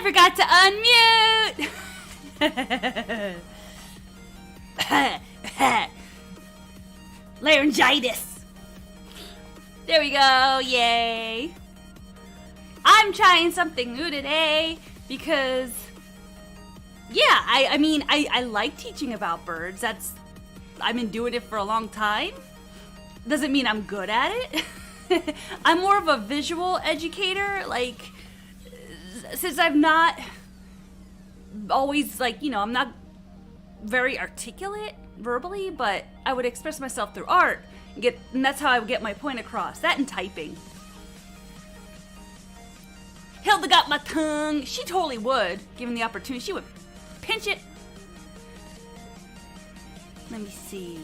forgot to unmute! Laryngitis. There we go, yay. I'm trying something new today because, yeah, I like teaching about birds. I've been doing it for a long time. Doesn't mean I'm good at it. I'm more of a visual educator, like, since I'm not always, like, I'm not very articulate verbally, but I would express myself through art, and that's how I would get my point across. That and typing. Hilda got my tongue. She totally would, given the opportunity. She would pinch it. Let me see.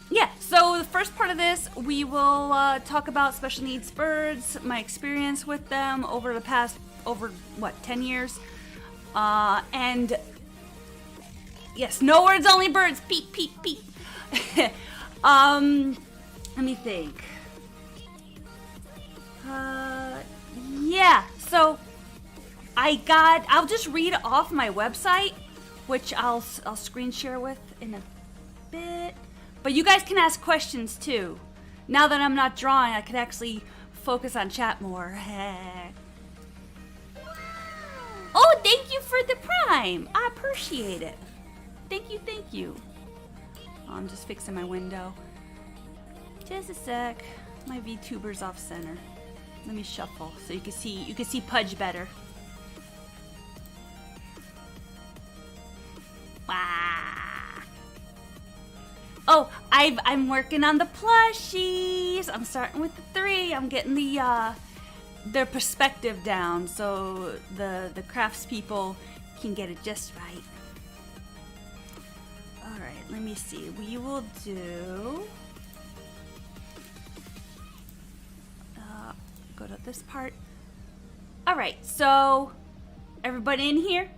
Yeah, so the first part of this, we will talk about special needs birds, my experience with them over the past, 10 years? And yes, no words, only birds. Peep, peep, peep. Let me think. Yeah, so I'll just read off my website, which I'll screen share with in a bit. But you guys can ask questions too. Now that I'm not drawing, I can actually focus on chat more. Oh, thank you for the prime. I appreciate it. Thank you. Oh, I'm just fixing my window. Just a sec. My VTuber's off center. Let me shuffle so you can see Pudge better. Wow. Oh, I'm working on the plushies. I'm starting with the 3. I'm getting their perspective down so the craftspeople can get it just right. All right, let me see. We will do. Go to this part. All right, so everybody in here?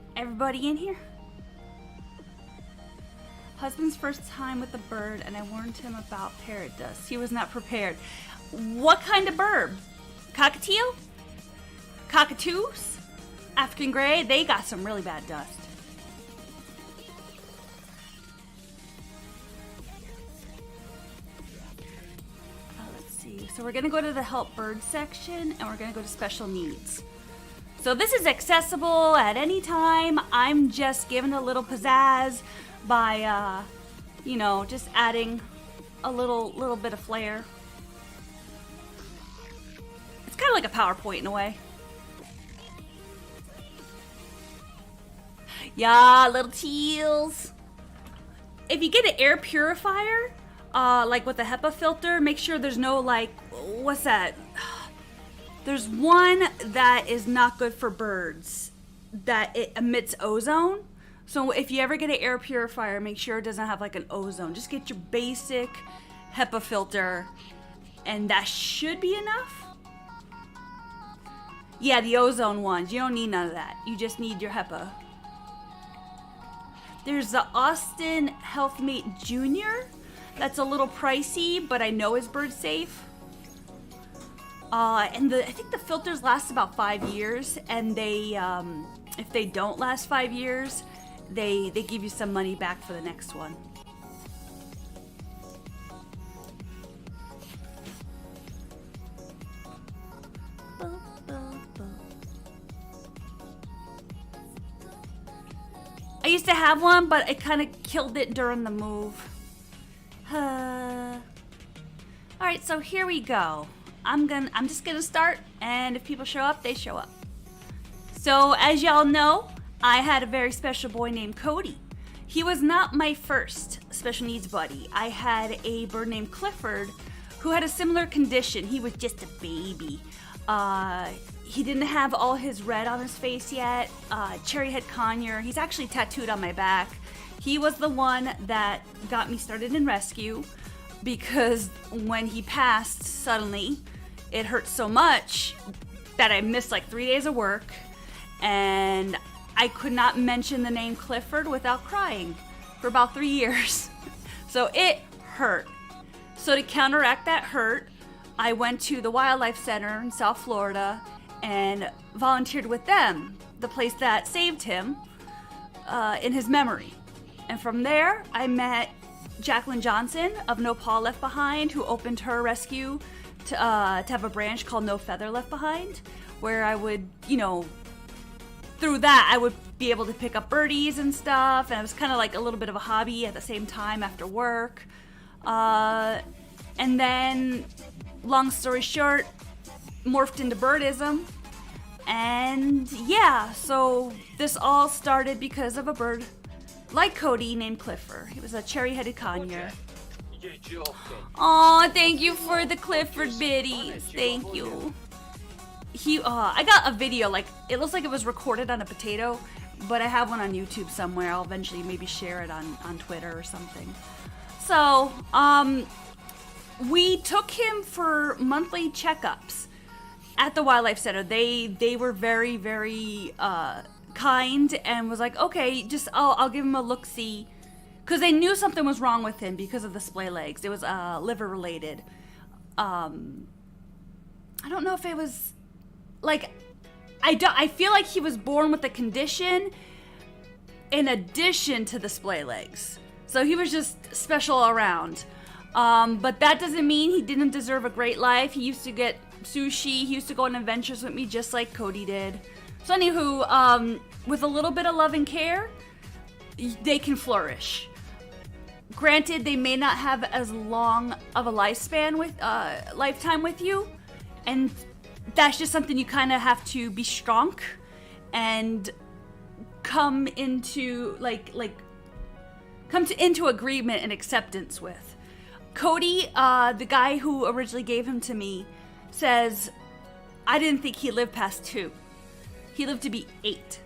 Husband's first time with a bird, and I warned him about parrot dust. He was not prepared. What kind of bird? Cockatiel? Cockatoos? African gray? They got some really bad dust. Let's see. So we're going to go to the help bird section, and we're going to go to special needs. So this is accessible at any time. I'm just giving a little pizzazz by, just adding a little bit of flair. It's kind of like a PowerPoint in a way. Yeah, little teals. If you get an air purifier, like with a HEPA filter, make sure there's no, what's that? There's one that is not good for birds, that it emits ozone. So if you ever get an air purifier, make sure it doesn't have an ozone. Just get your basic HEPA filter, and that should be enough. Yeah, the ozone ones. You don't need none of that. You just need your HEPA. There's the Austin Healthmate Jr. That's a little pricey, but I know is bird safe. And I think the filters last about 5 years, and they, if they don't last 5 years, they give you some money back for the next one. I used to have one, but I kind of killed it during the move. Alright, so here we go. I'm just gonna start, and if people show up, they show up. So as y'all know, I had a very special boy named Cody. He was not my first special needs buddy. I had a bird named Clifford who had a similar condition. He was just a baby. He didn't have all his red on his face yet. Cherry head conure. He's actually tattooed on my back. He was the one that got me started in rescue because when he passed suddenly, it hurt so much that I missed 3 days of work, and I could not mention the name Clifford without crying for about 3 years. So it hurt. So to counteract that hurt, I went to the Wildlife Center in South Florida and volunteered with them, the place that saved him, in his memory. And from there, I met Jacqueline Johnson of No Paw Left Behind, who opened her rescue to have a branch called No Feather Left Behind, where I would, through that, I would be able to pick up birdies and stuff, and it was kind of like a little bit of a hobby at the same time after work. And then, long story short, morphed into birdism. And yeah, so this all started because of a bird like Cody named Clifford. He was a cherry-headed conure. Aw, thank you for the Clifford biddies. Thank you. I got a video, like, it looks like it was recorded on a potato, but I have one on YouTube somewhere. I'll eventually maybe share it on Twitter or something. So, we took him for monthly checkups at the Wildlife Center. They were very, very kind and was like, okay, just I'll give him a look-see, because they knew something was wrong with him because of the splay legs. It was liver related. I don't know if it was like, I feel like he was born with the condition in addition to the splay legs, so he was just special all around. But that doesn't mean he didn't deserve a great life. He used to get sushi. He used to go on adventures with me just like Cody did. So anywho, with a little bit of love and care, they can flourish. Granted, they may not have as long of a lifespan with lifetime with you, and that's just something you kind of have to be strong and come into into agreement and acceptance with. Cody, the guy who originally gave him to me, says, I didn't think he lived past 2. He lived to be 8.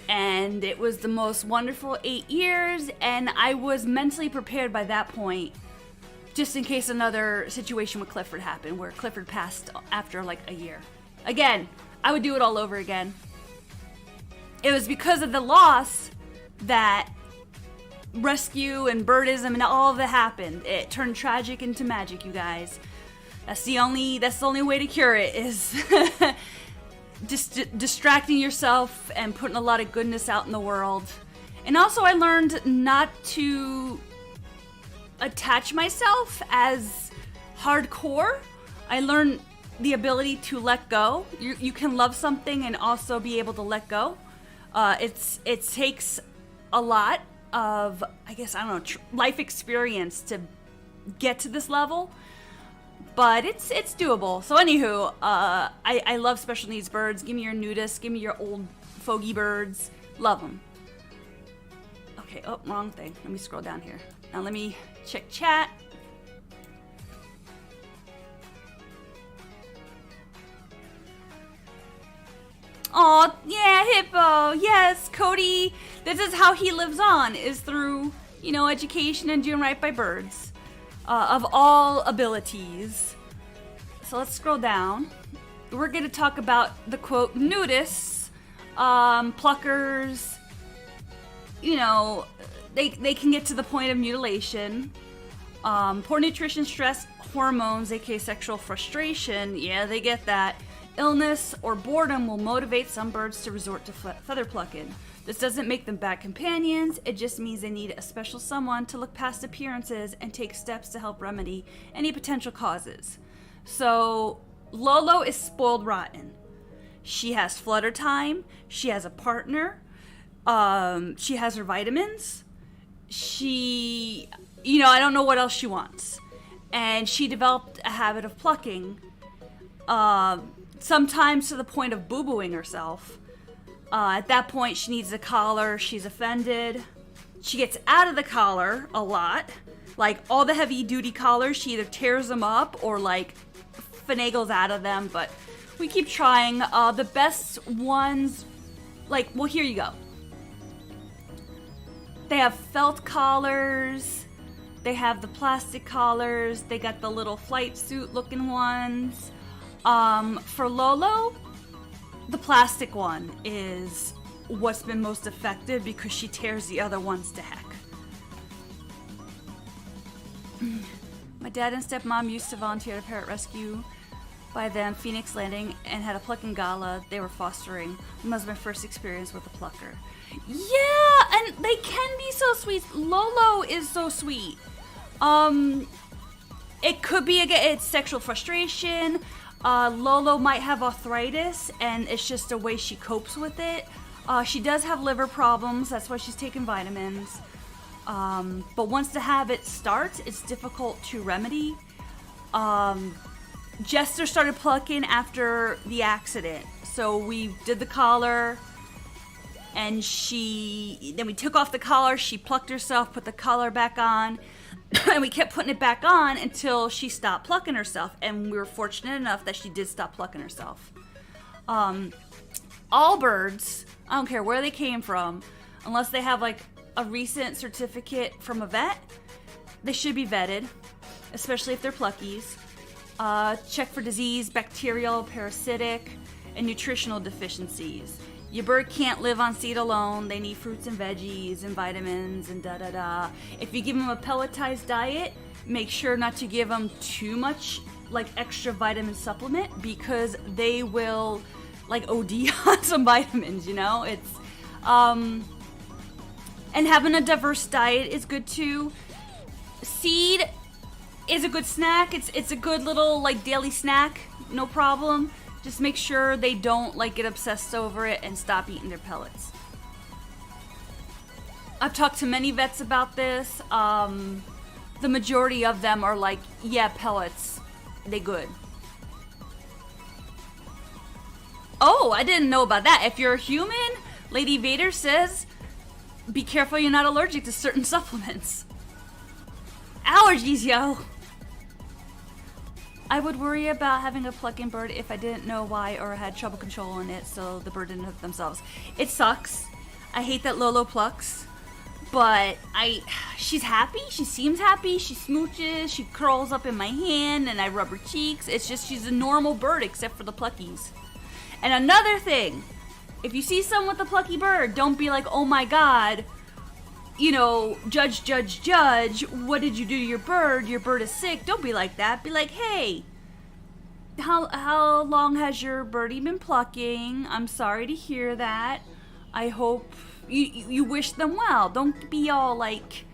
And it was the most wonderful 8 years, and I was mentally prepared by that point, just in case another situation with Clifford happened, where Clifford passed after like a year. Again, I would do it all over again. It was because of the loss that rescue and birdism and all of that happened. It turned tragic into magic, you guys. That's the only way to cure it, is just distracting yourself and putting a lot of goodness out in the world. And also, I learned not to attach myself as hardcore. I learned the ability to let go. You can love something and also be able to let go. It takes a lot of, I guess, I don't know, life experience to get to this level, but it's doable. So anywho, I love special needs birds. Give me your nudists, give me your old fogey birds. Love them. Okay, oh, wrong thing. Let me scroll down here. Now let me check chat. Oh, yeah, Hippo. Yes, Cody. This is how he lives on, is through, education and doing right by birds. Of all abilities. So let's scroll down. We're going to talk about the quote nudists, pluckers. They can get to the point of mutilation. Poor nutrition, stress, hormones, aka sexual frustration. Yeah, they get that. Illness or boredom will motivate some birds to resort to feather plucking. This doesn't make them bad companions, it just means they need a special someone to look past appearances and take steps to help remedy any potential causes. So, Lolo is spoiled rotten. She has flutter time, she has a partner, she has her vitamins, I don't know what else she wants. And she developed a habit of plucking, sometimes to the point of boo-booing herself. At that point, she needs a collar. She's offended. She gets out of the collar a lot. Like, all the heavy-duty collars, she either tears them up or, finagles out of them. But we keep trying. The best ones, here you go. They have felt collars. They have the plastic collars. They got the little flight suit-looking ones. For Lolo, the plastic one is what's been most effective because she tears the other ones to heck. My dad and stepmom used to volunteer at a parrot rescue. by them, Phoenix Landing, and had a plucking gala they were fostering. That was my first experience with a plucker. Yeah, and they can be so sweet. Lolo is so sweet. It could be, again, it's sexual frustration. Lolo might have arthritis, and it's just a way she copes with it. She does have liver problems, that's why she's taking vitamins. But once the habit starts, it's difficult to remedy. Jester started plucking after the accident. So we did the collar, and then we took off the collar, she plucked herself, put the collar back on, and we kept putting it back on until she stopped plucking herself. And we were fortunate enough that she did stop plucking herself. All birds, I don't care where they came from, unless they have like a recent certificate from a vet, they should be vetted, especially if they're pluckies. Check for disease, bacterial, parasitic, and nutritional deficiencies. Your bird can't live on seed alone. They need fruits and veggies and vitamins and da-da-da. If you give them a pelletized diet, make sure not to give them too much like extra vitamin supplement, because they will like OD on some vitamins, you know? It's, and having a diverse diet is good too. Seed is a good snack. It's a good little like daily snack, no problem. Just make sure they don't like get obsessed over it and stop eating their pellets. I've talked to many vets about this. The majority of them are like, yeah, pellets, they good. Oh, I didn't know about that. If you're a human, Lady Vader says, be careful you're not allergic to certain supplements. Allergies, yo! I would worry about having a plucking bird if I didn't know why or had trouble controlling it, so the bird didn't hook themselves. It sucks. I hate that Lolo plucks, but she's happy. She seems happy. She smooches. She curls up in my hand, and I rub her cheeks. It's just she's a normal bird except for the pluckies. And another thing, if you see someone with a plucky bird, don't be like, oh my god, you know, judge, judge, judge, what did you do to your bird? Your bird is sick. Don't be like that. Be like, hey, how long has your birdie been plucking? I'm sorry to hear that. I hope you wish them well. Don't be all like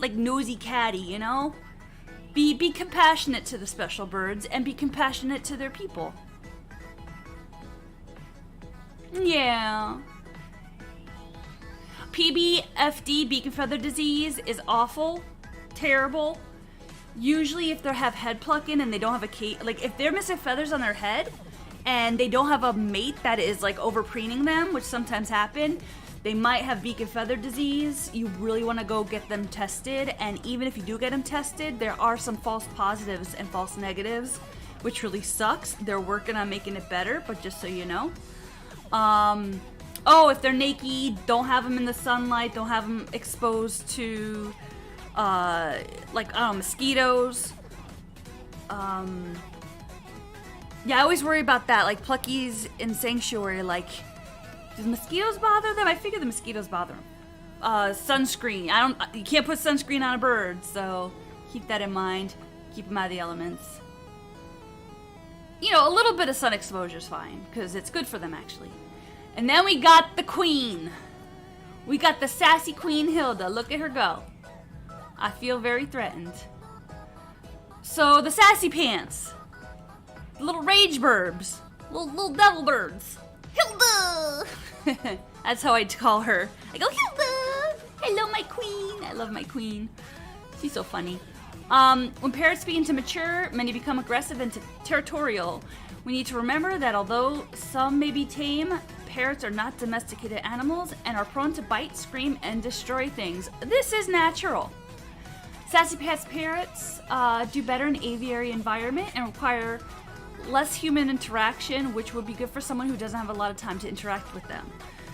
nosy catty, you know? Be compassionate to the special birds and be compassionate to their people. Yeah. PBFD, beak and feather disease, is awful, terrible. Usually if they have head plucking and they don't have a cage, like if they're missing feathers on their head and they don't have a mate that is like over preening them, which sometimes happen, they might have beak and feather disease. You really want to go get them tested, and even if you do get them tested, there are some false positives and false negatives, which really sucks. They're working on making it better, but just so you know. Oh, if they're naked, don't have them in the sunlight, don't have them exposed to, mosquitoes. Yeah, I always worry about that, like pluckies in sanctuary, like, do mosquitoes bother them? I figure the mosquitoes bother them. Sunscreen, you can't put sunscreen on a bird, so keep that in mind. Keep them out of the elements. You know, a little bit of sun exposure is fine, because it's good for them, actually. And then we got the queen. We got the sassy Queen Hilda. Look at her go. I feel very threatened. So, the sassy pants. The little rage burbs. Little devil birds. Hilda! That's how I call her. I go, Hilda! Hello, my queen. I love my queen. She's so funny. When parrots begin to mature, many become aggressive and territorial. We need to remember that although some may be tame, parrots are not domesticated animals and are prone to bite, scream, and destroy things. This is natural. Sassy pants parrots do better in aviary environment and require less human interaction, which would be good for someone who doesn't have a lot of time to interact with them.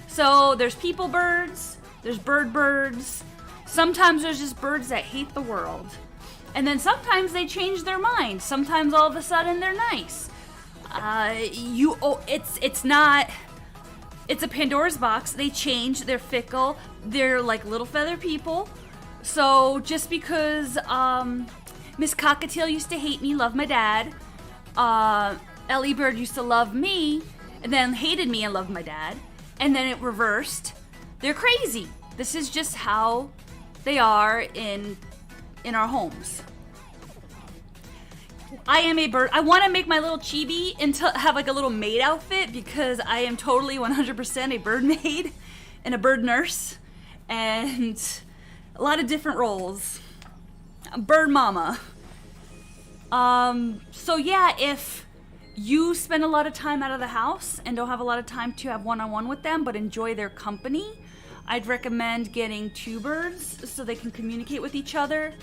So there's people birds, there's birds. Sometimes there's just birds that hate the world. And then sometimes they change their mind. Sometimes all of a sudden they're nice. It's a Pandora's box. They change, they're fickle, they're like little feather people. So just because Miss Cockatiel used to hate me, love my dad, Ellie Bird used to love me, and then hated me and loved my dad, and then it reversed. They're crazy. This is just how they are in our homes. I am a bird. I want to make my little chibi and have like a little maid outfit because I am totally 100% a bird maid and a bird nurse and a lot of different roles. Bird mama. So yeah, if you spend a lot of time out of the house and don't have a lot of time to have one-on-one with them but enjoy their company, I'd recommend getting two birds so they can communicate with each other.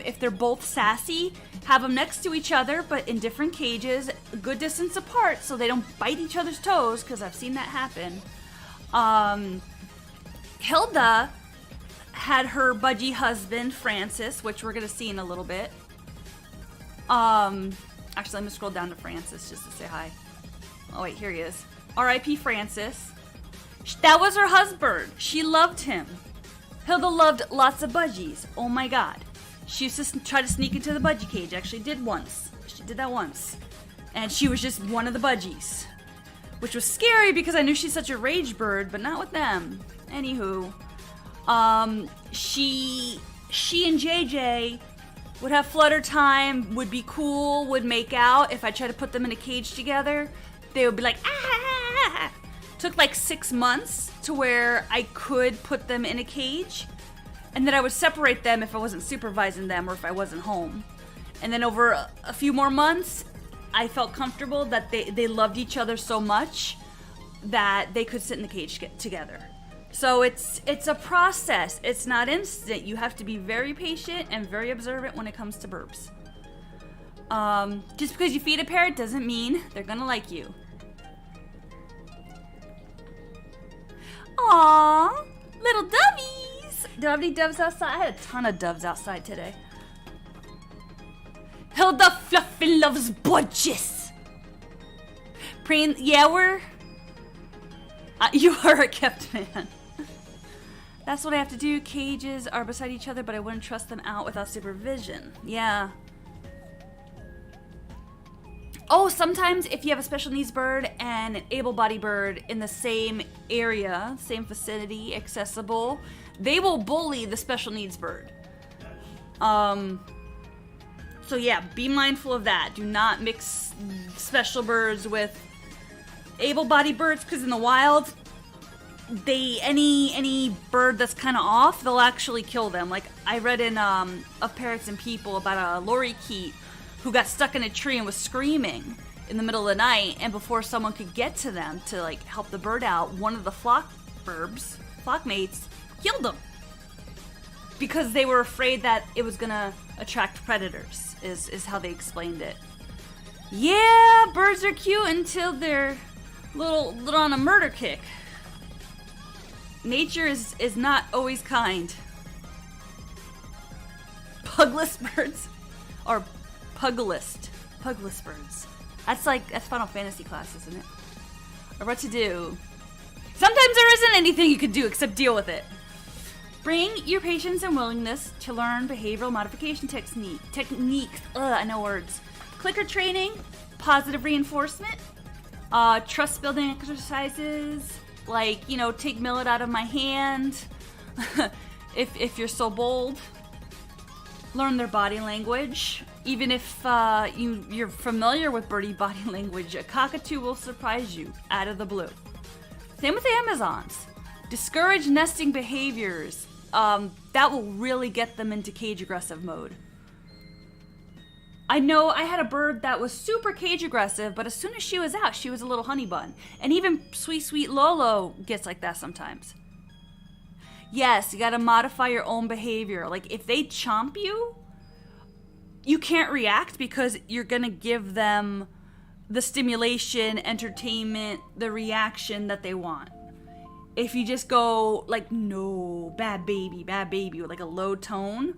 If they're both sassy, have them next to each other but in different cages, a good distance apart so they don't bite each other's toes, because I've seen that happen. Hilda had her budgie husband, Francis, which we're going to see in a little bit. Actually, let me scroll down to Francis just to say hi. Oh wait, here he is. R.I.P. Francis. That was her husband. She loved him. Hilda loved lots of budgies. Oh my god. She used to try to sneak into the budgie cage. Actually did once. She did that once. And she was just one of the budgies. Which was scary because I knew she's such a rage bird, but not with them. Anywho. She and JJ would have flutter time, would be cool, would make out. If I tried to put them in a cage together, they would be like, ah! Took like 6 months to where I could put them in a cage. And then I would separate them if I wasn't supervising them or if I wasn't home. And then over a few more months, I felt comfortable that they loved each other so much that they could sit in the cage together. So it's a process. It's not instant. You have to be very patient and very observant when it comes to burps. Just because you feed a parrot doesn't mean they're gonna like you. Aww, little dovies. Do I have any doves outside? I had a ton of doves outside today. Hilda Fluffy loves budgies. Yeah, you are a kept man. That's what I have to do. Cages are beside each other, but I wouldn't trust them out without supervision. Yeah. Oh, sometimes if you have a special needs bird and an able-bodied bird in the same area, same vicinity, accessible, they will bully the special needs bird. So yeah, be mindful of that. Do not mix special birds with able-bodied birds, because in the wild, any bird that's kind of off, they'll actually kill them. Like I read in Of Parrots and People about a lorikeet who got stuck in a tree and was screaming in the middle of the night, and before someone could get to them to like help the bird out, one of the flock mates, killed them because they were afraid that it was gonna attract predators. Is how they explained it. Yeah, birds are cute until they're little on a murder kick. Nature is not always kind. Pugless birds, or pugless birds. That's Final Fantasy class, isn't it? Or what to do. Sometimes there isn't anything you can do except deal with it. Bring your patience and willingness to learn behavioral modification techniques. I know words. Clicker training, positive reinforcement, trust building exercises, like, take millet out of my hand, if you're so bold. Learn their body language. Even if you're familiar with birdie body language, a cockatoo will surprise you out of the blue. Same with the Amazons. Discourage nesting behaviors. That will really get them into cage aggressive mode. I know I had a bird that was super cage aggressive, but as soon as she was out, she was a little honey bun. And even sweet Lolo gets like that sometimes. Yes, you gotta modify your own behavior. Like if they chomp you, you can't react because you're gonna give them the stimulation, entertainment, the reaction that they want. If you just go like, no, bad baby, with like a low tone,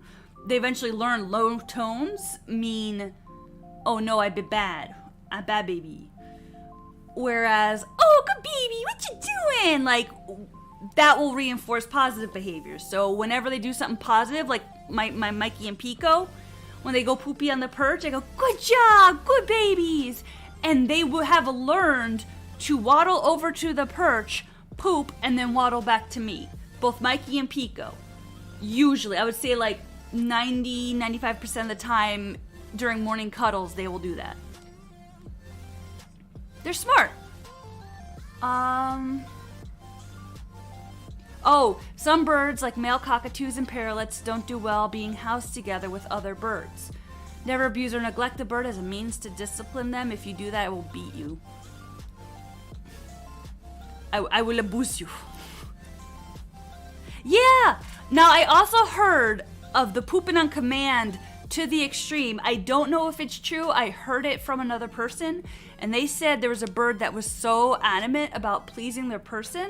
they eventually learn low tones mean, oh no, I'm bad baby. Whereas, oh, good baby, what you doing? Like, that will reinforce positive behaviors. So whenever they do something positive, like my Mikey and Pico, when they go poopy on the perch, I go, good job, good babies. And they will have learned to waddle over to the perch, poop, and then waddle back to me. Both Mikey and Pico. Usually, I would say like 95% of the time during morning cuddles, they will do that. They're smart. Oh, some birds, like male cockatoos and parrots, don't do well being housed together with other birds. Never abuse or neglect a bird as a means to discipline them. If you do that, I will beat you. I will abuse you. Yeah! Now, I also heard of the pooping on command to the extreme. I don't know if it's true. I heard it from another person, and they said there was a bird that was so adamant about pleasing their person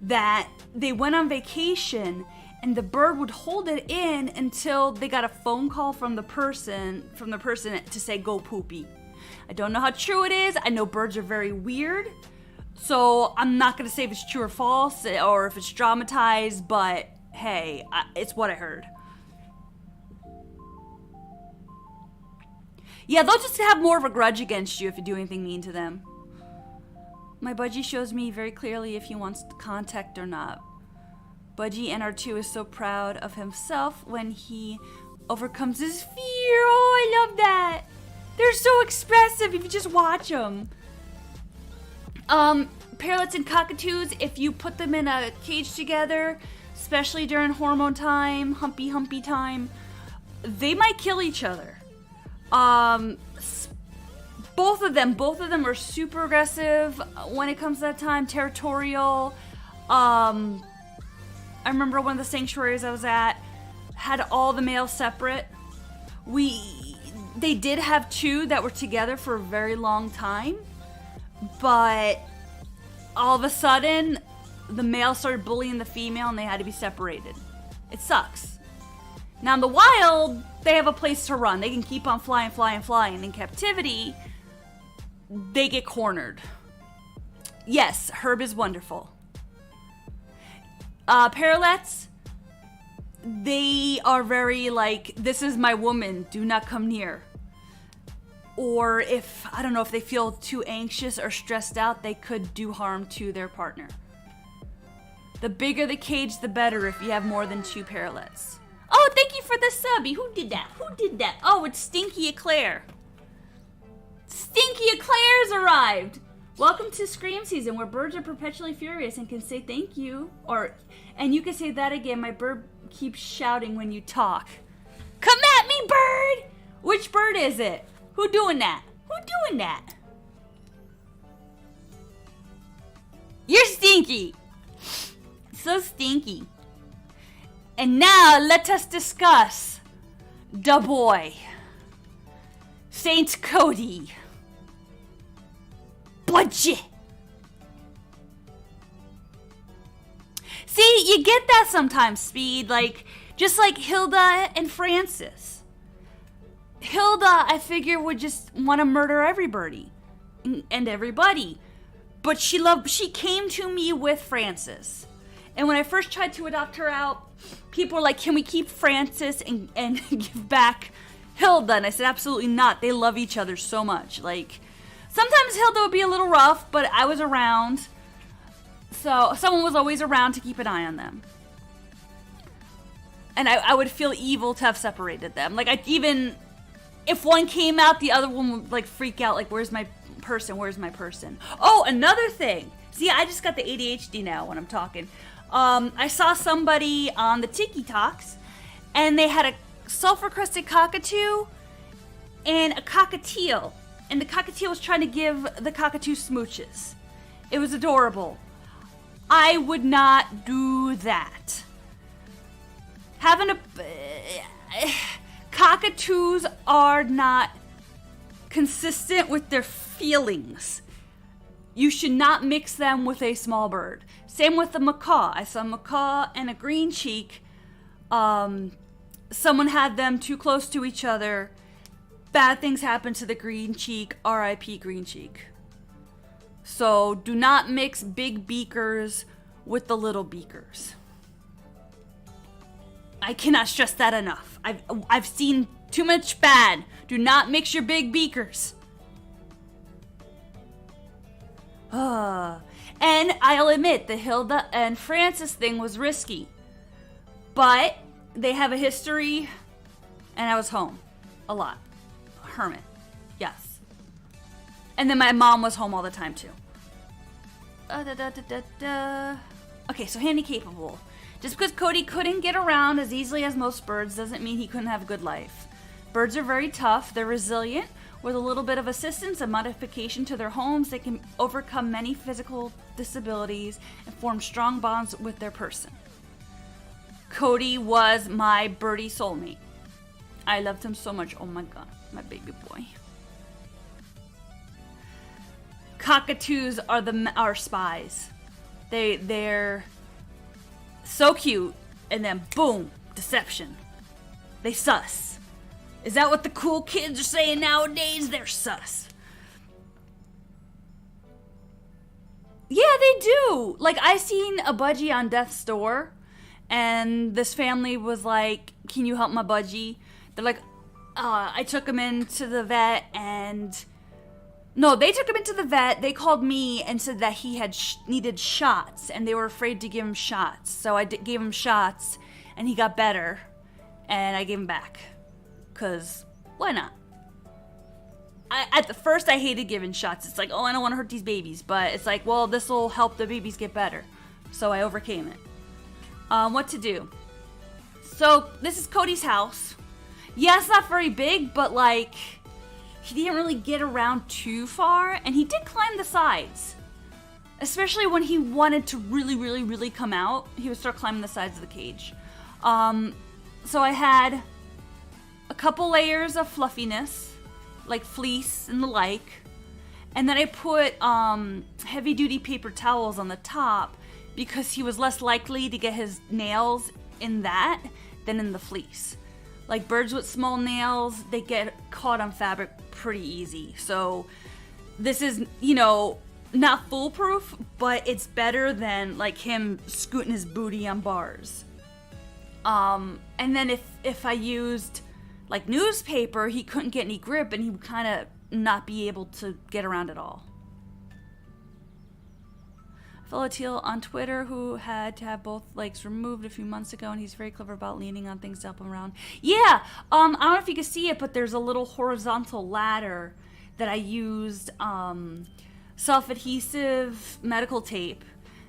that they went on vacation and the bird would hold it in until they got a phone call from the person to say go poopy. I don't know how true it is. I know birds are very weird, so I'm not going to say if it's true or false or if it's dramatized, but hey, it's what I heard. Yeah, they'll just have more of a grudge against you if you do anything mean to them. My budgie shows me very clearly if he wants contact or not. Budgie NR2 is so proud of himself when he overcomes his fear. Oh, I love that. They're so expressive if you just watch them. Parrots and cockatoos, if you put them in a cage together, especially during hormone time, humpy time, they might kill each other. Both of them are super aggressive when it comes to that time, territorial. I remember one of the sanctuaries I was at had all the males separate. They did have two that were together for a very long time, but all of a sudden the male started bullying the female and they had to be separated. It sucks. Now in the wild, they have a place to run. They can keep on flying. In captivity, they get cornered. Yes, Herb is wonderful. Parrots, they are very like, this is my woman, do not come near. Or if they feel too anxious or stressed out, they could do harm to their partner. The bigger the cage, the better if you have more than two parrots. Oh, thank you for the subby. Who did that? Oh, it's Stinky Eclair. Stinky Eclair's arrived. Welcome to Scream Season, where birds are perpetually furious and can say thank you. And you can say that again. My bird keeps shouting when you talk. Come at me, bird! Which bird is it? Who doing that? You're stinky. So stinky. And now let us discuss the boy, Saint Cody. Budgie. See, you get that sometimes, Speed, just like Hilda and Francis. Hilda, I figure, would just want to murder everybody and everybody. But she came to me with Francis. And when I first tried to adopt her out, people were like, can we keep Francis and give back Hilda? And I said, absolutely not. They love each other so much. Sometimes Hilda would be a little rough, but I was around. So someone was always around to keep an eye on them. And I would feel evil to have separated them. Even if one came out, the other one would freak out. Where's my person? Oh, another thing. See, I just got the ADHD now when I'm talking. I saw somebody on the Tiki Talks, and they had a sulfur-crested cockatoo and a cockatiel. And the cockatiel was trying to give the cockatoo smooches. It was adorable. I would not do that. Cockatoos are not consistent with their feelings. You should not mix them with a small bird. Same with the macaw. I saw a macaw and a green cheek. Someone had them too close to each other. Bad things happen to the green cheek. R.I.P. green cheek. So do not mix big beakers with the little beakers. I cannot stress that enough. I've seen Too much bad. Do not mix your big beakers. And I'll admit, the Hilda and Francis thing was risky. But they have a history, and I was home a lot. Hermit. Yes. And then my mom was home all the time, too. Okay, so handy capable. Just because Cody couldn't get around as easily as most birds doesn't mean he couldn't have a good life. Birds are very tough. They're resilient. With a little bit of assistance and modification to their homes, they can overcome many physical disabilities and form strong bonds with their person. Cody was my birdie soulmate. I loved him so much. Oh my god, my baby boy. Cockatoos are spies. They're so cute, and then boom, deception. They sus. Is that what the cool kids are saying nowadays? They're sus. Yeah, they do. Like, I seen a budgie on death's door, and this family was like, can you help my budgie? They're like, I took him into the vet, and... No, they took him into the vet. They called me and said that he had needed shots, and they were afraid to give him shots. So I gave him shots, and he got better, and I gave him back. Because, why not? At the first, I hated giving shots. It's like, oh, I don't want to hurt these babies. But it's like, well, this will help the babies get better. So I overcame it. What to do? So, this is Cody's house. Yeah, it's not very big, but like, he didn't really get around too far. And he did climb the sides. Especially when he wanted to really, really, really come out. He would start climbing the sides of the cage. So I had a couple layers of fluffiness, like fleece and the like. And then I put heavy duty paper towels on the top because he was less likely to get his nails in that than in the fleece. Like birds with small nails, they get caught on fabric pretty easy. So this is, not foolproof, but it's better than like him scooting his booty on bars. And then if I used like newspaper, he couldn't get any grip and he would kind of not be able to get around at all. A fellow teal on Twitter who had to have both legs removed a few months ago, and he's very clever about leaning on things to help him around. Yeah, I don't know if you can see it, but there's a little horizontal ladder that I used self-adhesive medical tape,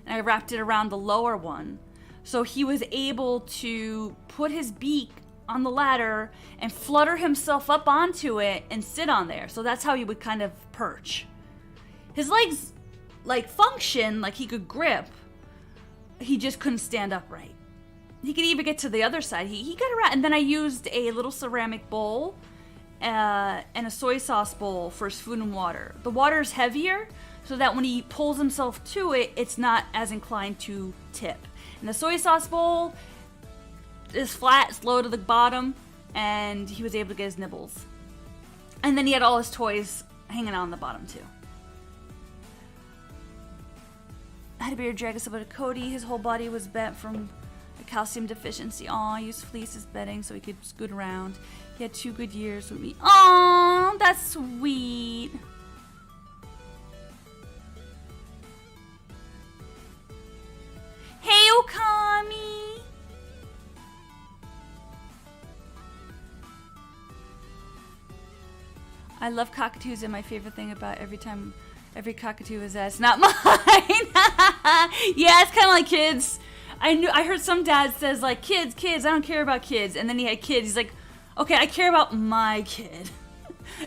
and I wrapped it around the lower one. So he was able to put his beak on the ladder and flutter himself up onto it and sit on there. So that's how he would kind of perch. His legs like function, like he could grip. He just couldn't stand upright. He could even get to the other side. He got around. And then I used a little ceramic bowl and a soy sauce bowl for his food and water. The water is heavier so that when he pulls himself to it, it's not as inclined to tip. And the soy sauce bowl is flat, it's low to the bottom, and he was able to get his nibbles. And then he had all his toys hanging out on the bottom too. I had a beard drag us over to Cody. His whole body was bent from a calcium deficiency. Aw, I used fleece as bedding so he could scoot around. He had 2 good years with me. Aw, that's sweet. Hey, Okami. I love cockatoos, and my favorite thing about every cockatoo is that it's not mine. Yeah, it's kind of like kids. I heard some dad says like, kids, I don't care about kids. And then he had kids. He's like, okay, I care about my kid.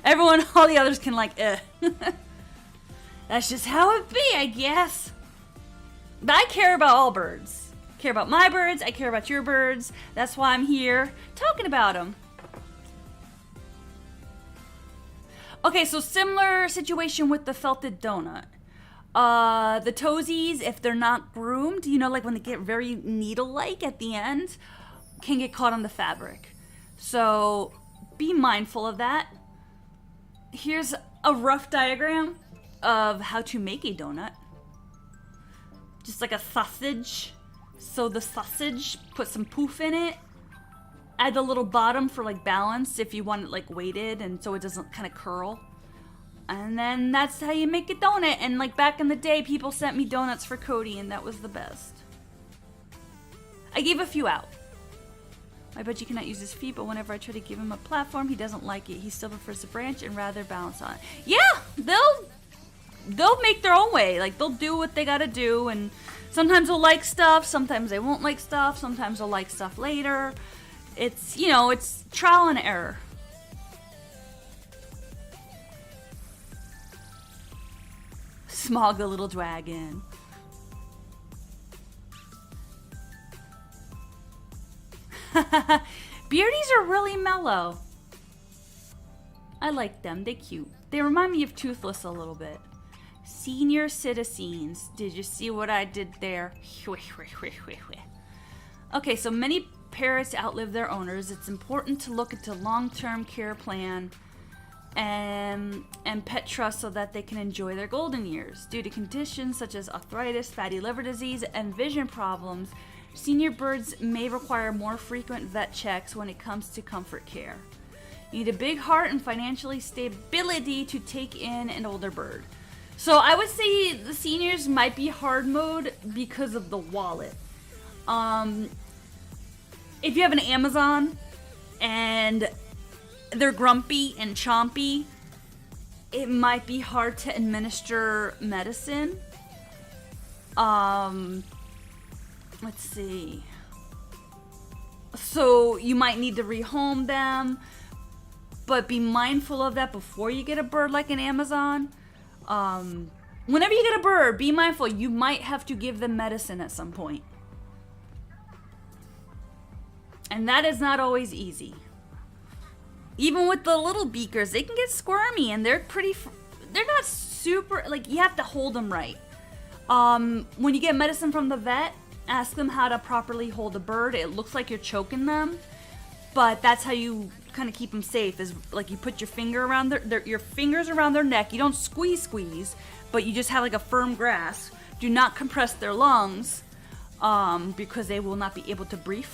Everyone, all the others can like, That's just how it be, I guess. But I care about all birds. I care about my birds. I care about your birds. That's why I'm here talking about them. Okay, so similar situation with the felted donut. The toesies, if they're not groomed, like when they get very needle-like at the end, can get caught on the fabric. So be mindful of that. Here's a rough diagram of how to make a donut. Just like a sausage. So the sausage, put some poof in it. Add the little bottom for like balance if you want it like weighted and so it doesn't kind of curl. And then that's how you make a donut. And like back in the day, people sent me donuts for Cody and that was the best. I gave a few out. I bet you cannot use his feet, but whenever I try to give him a platform, he doesn't like it. He still prefers the branch and rather balance on it. Yeah, they'll make their own way. Like they'll do what they gotta do, and sometimes they'll like stuff, sometimes they won't like stuff, sometimes they'll like stuff later. It's, you know, it's trial and error. Smog the little dragon. Beardies are really mellow. I like them. They're cute. They remind me of Toothless a little bit. Senior citizens. Did you see what I did there? Okay, so many parrots outlive their owners. It's important to look into long-term care plan and pet trust so that they can enjoy their golden years. Due to conditions such as arthritis, fatty liver disease, and vision problems, senior birds may require more frequent vet checks when it comes to comfort care. You need a big heart and financially stability to take in an older bird. So I would say the seniors might be hard mode because of the wallet. If you have an Amazon and they're grumpy and chompy, it might be hard to administer medicine. Let's see. So you might need to rehome them, but be mindful of that before you get a bird like an Amazon. Whenever you get a bird, be mindful. You might have to give them medicine at some point. And that is not always easy. Even with the little beakers, they can get squirmy and they're not super, like you have to hold them right. When you get medicine from the vet, ask them how to properly hold a bird. It looks like you're choking them, but that's how you kind of keep them safe, is like you put your finger around your fingers around their neck. You don't squeeze, but you just have like a firm grasp. Do not compress their lungs, because they will not be able to breathe.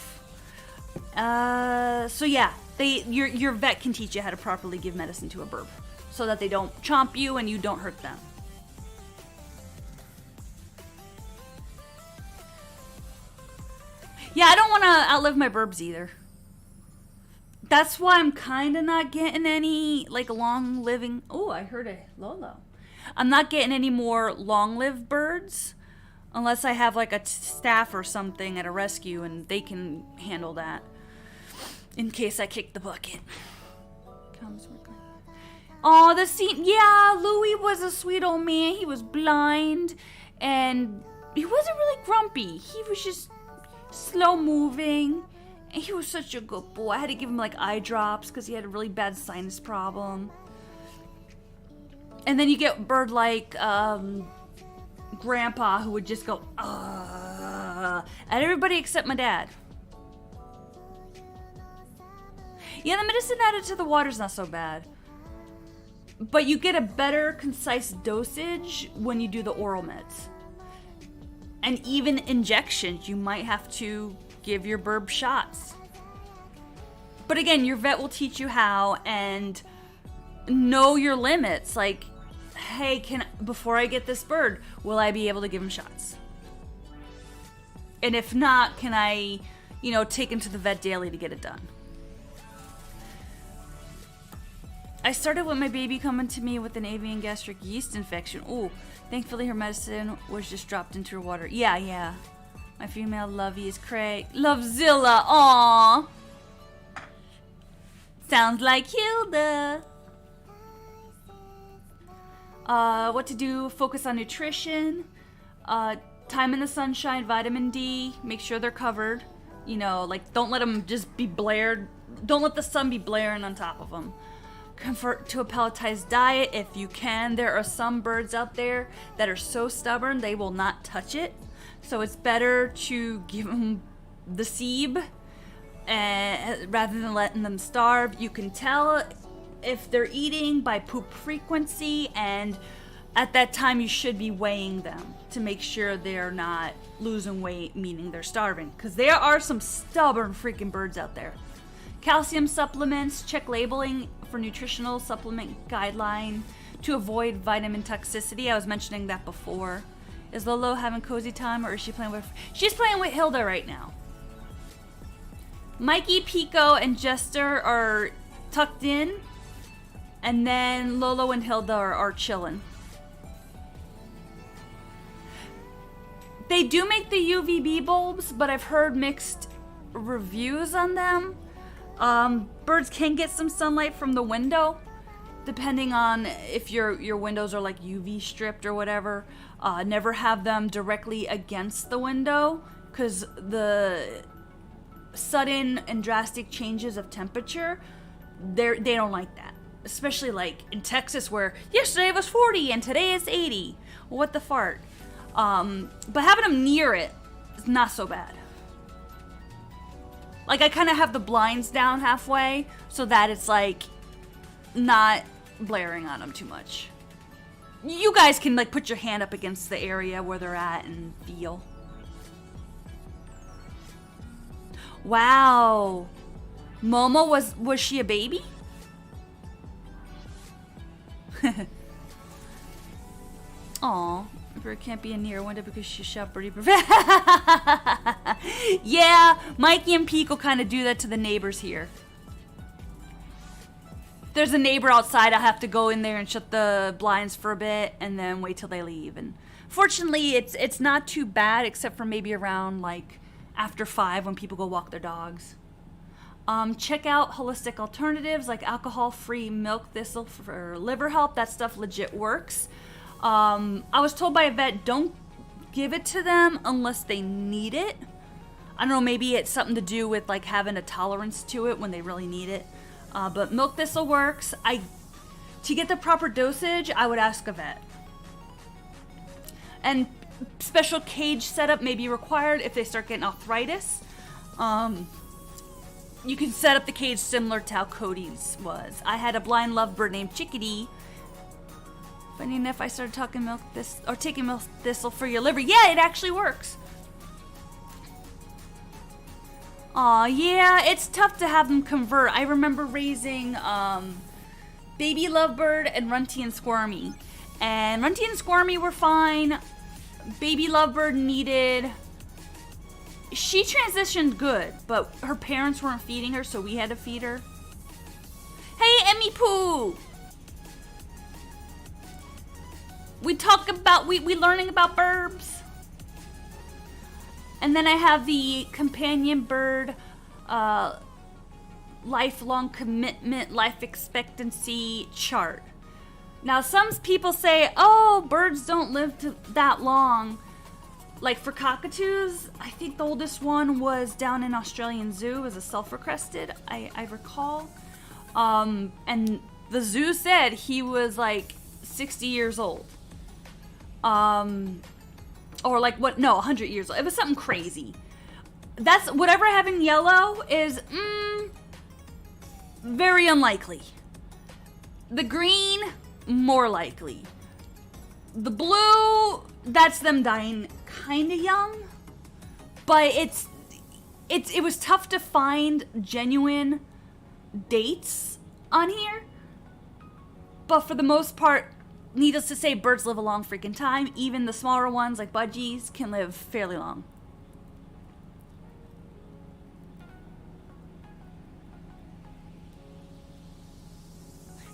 So yeah, your vet can teach you how to properly give medicine to a bird so that they don't chomp you and you don't hurt them. Yeah, I don't want to outlive my burbs either. That's why I'm kind of not getting any, like, long-living... Oh, I heard a Lolo. I'm not getting any more long-lived birds unless I have, like, a staff or something at a rescue and they can handle that in case I kick the bucket. Oh, yeah, Louis was a sweet old man. He was blind and he wasn't really grumpy. He was just slow moving, and he was such a good boy. I had to give him like eye drops because he had a really bad sinus problem. And then you get bird like Grandpa, who would just go at everybody except my dad. Yeah, the medicine added to the water's not so bad, but you get a better concise dosage when you do the oral meds. And even injections, you might have to give your burb shots. But again, your vet will teach you how, and know your limits. Like, hey, before I get this bird, will I be able to give him shots? And if not, can I, take him to the vet daily to get it done? I started with my baby coming to me with an avian gastric yeast infection. Ooh, thankfully her medicine was just dropped into her water. Yeah. My female lovey is Craig. Lovezilla, aww. Sounds like Hilda. What to do, focus on nutrition. Time in the sunshine, vitamin D. Make sure they're covered. Don't let them just be blared. Don't let the sun be blaring on top of them. Convert to a pelletized diet if you can. There are some birds out there that are so stubborn they will not touch it. So it's better to give them the SEEB rather than letting them starve. You can tell if they're eating by poop frequency, and at that time you should be weighing them to make sure they're not losing weight, meaning they're starving. Because there are some stubborn freaking birds out there. Calcium supplements, check labeling for nutritional supplement guideline to avoid vitamin toxicity. I was mentioning that before. Is Lolo having cozy time, or is she playing with... She's playing with Hilda right now. Mikey, Pico, and Jester are tucked in. And then Lolo and Hilda are chilling. They do make the UVB bulbs, but I've heard mixed reviews on them. Birds can get some sunlight from the window, depending on if your windows are like UV stripped or whatever. Never have them directly against the window, because the sudden and drastic changes of temperature, they don't like that. Especially like in Texas, where yesterday it was 40 and today it's 80. What the fart? But having them near it is not so bad. Like, I kind of have the blinds down halfway so that it's like not blaring on them too much. You guys can like put your hand up against the area where they're at and feel. Wow. Momo, was she a baby? Aw, Bird can't be in near a window because she shot Birdy. Yeah, Mikey and Pico kind of do that to the neighbors here. There's a neighbor outside, I'll have to go in there and shut the blinds for a bit and then wait till they leave. And fortunately, it's not too bad, except for maybe around like after 5 when people go walk their dogs. Check out holistic alternatives like alcohol-free milk thistle for liver health. That stuff legit works. I was told by a vet, don't give it to them unless they need it. I don't know, maybe it's something to do with like having a tolerance to it when they really need it. But milk thistle works. To get the proper dosage, I would ask a vet. And special cage setup may be required if they start getting arthritis. You can set up the cage similar to how Cody's was. I had a blind lovebird named Chickadee. Funny enough, I started taking milk thistle for your liver. Yeah, it actually works. Aw, yeah, it's tough to have them convert. I remember raising baby lovebird and Runty and Squirmy. And Runty and Squirmy were fine. Baby lovebird needed... She transitioned good, but her parents weren't feeding her, so we had to feed her. Hey, Emmy Poo! We learning about burbs. And then I have the companion bird, lifelong commitment, life expectancy chart. Now, some people say, oh, birds don't live that long. Like for cockatoos, I think the oldest one was down in Australian Zoo as a sulfur-crested, I recall. And the zoo said he was like 60 years old. Or like 100 years old. It was something crazy. That's whatever I have in yellow is very unlikely. The green, more likely. The blue, that's them dying kind of young. But it was tough to find genuine dates on here. But for the most part, needless to say, birds live a long freaking time. Even the smaller ones, like budgies, can live fairly long.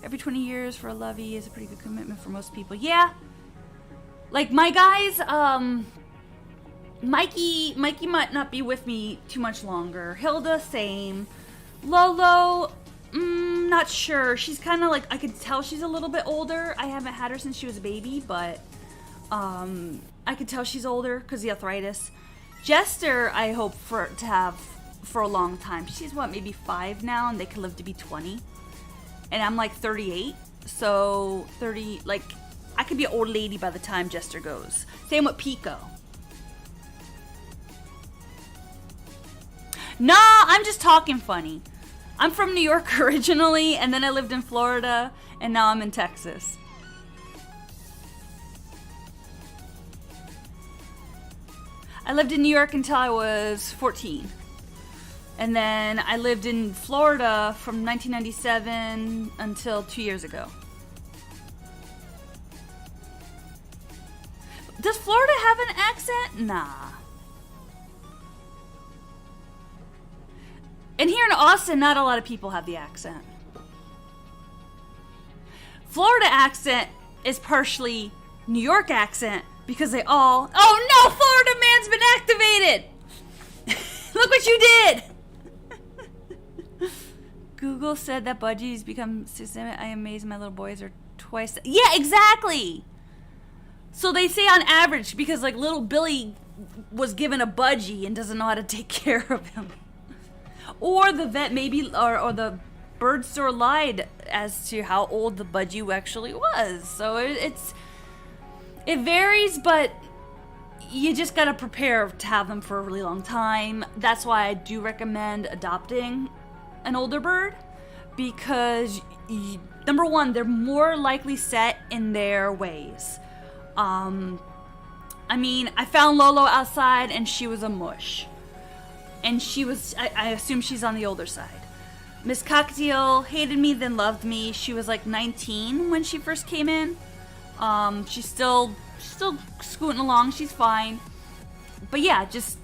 Every 20 years for a lovey is a pretty good commitment for most people. Yeah. Like, my guys, Mikey might not be with me too much longer. Hilda, same. Lolo... not sure. She's kind of like, I could tell she's a little bit older. I haven't had her since she was a baby, but I could tell she's older because the arthritis. Jester, I hope to have for a long time. She's maybe 5 now, and they could live to be 20. And I'm like 38, so 30, like, I could be an old lady by the time Jester goes. Same with Pico. Nah, I'm just talking funny. I'm from New York originally, and then I lived in Florida, and now I'm in Texas. I lived in New York until I was 14. And then I lived in Florida from 1997 until 2 years ago. Does Florida have an accent? Nah. And here in Austin, not a lot of people have the accent. Florida accent is partially New York accent because they all... Oh no, Florida man's been activated! Look what you did! Google said that budgies become systemic. I am amazed my little boys are twice... Yeah, exactly! So they say on average, because like little Billy was given a budgie and doesn't know how to take care of him. Or the vet maybe, or the bird store lied as to how old the budgie actually was. So it varies, but you just gotta prepare to have them for a really long time. That's why I do recommend adopting an older bird, because number one, they're more likely set in their ways. I mean, I found Lolo outside and she was a mush. And she was, I assume she's on the older side. Miss Cockatiel hated me, then loved me. She was like 19 when she first came in. She's still scooting along. She's fine. But yeah, just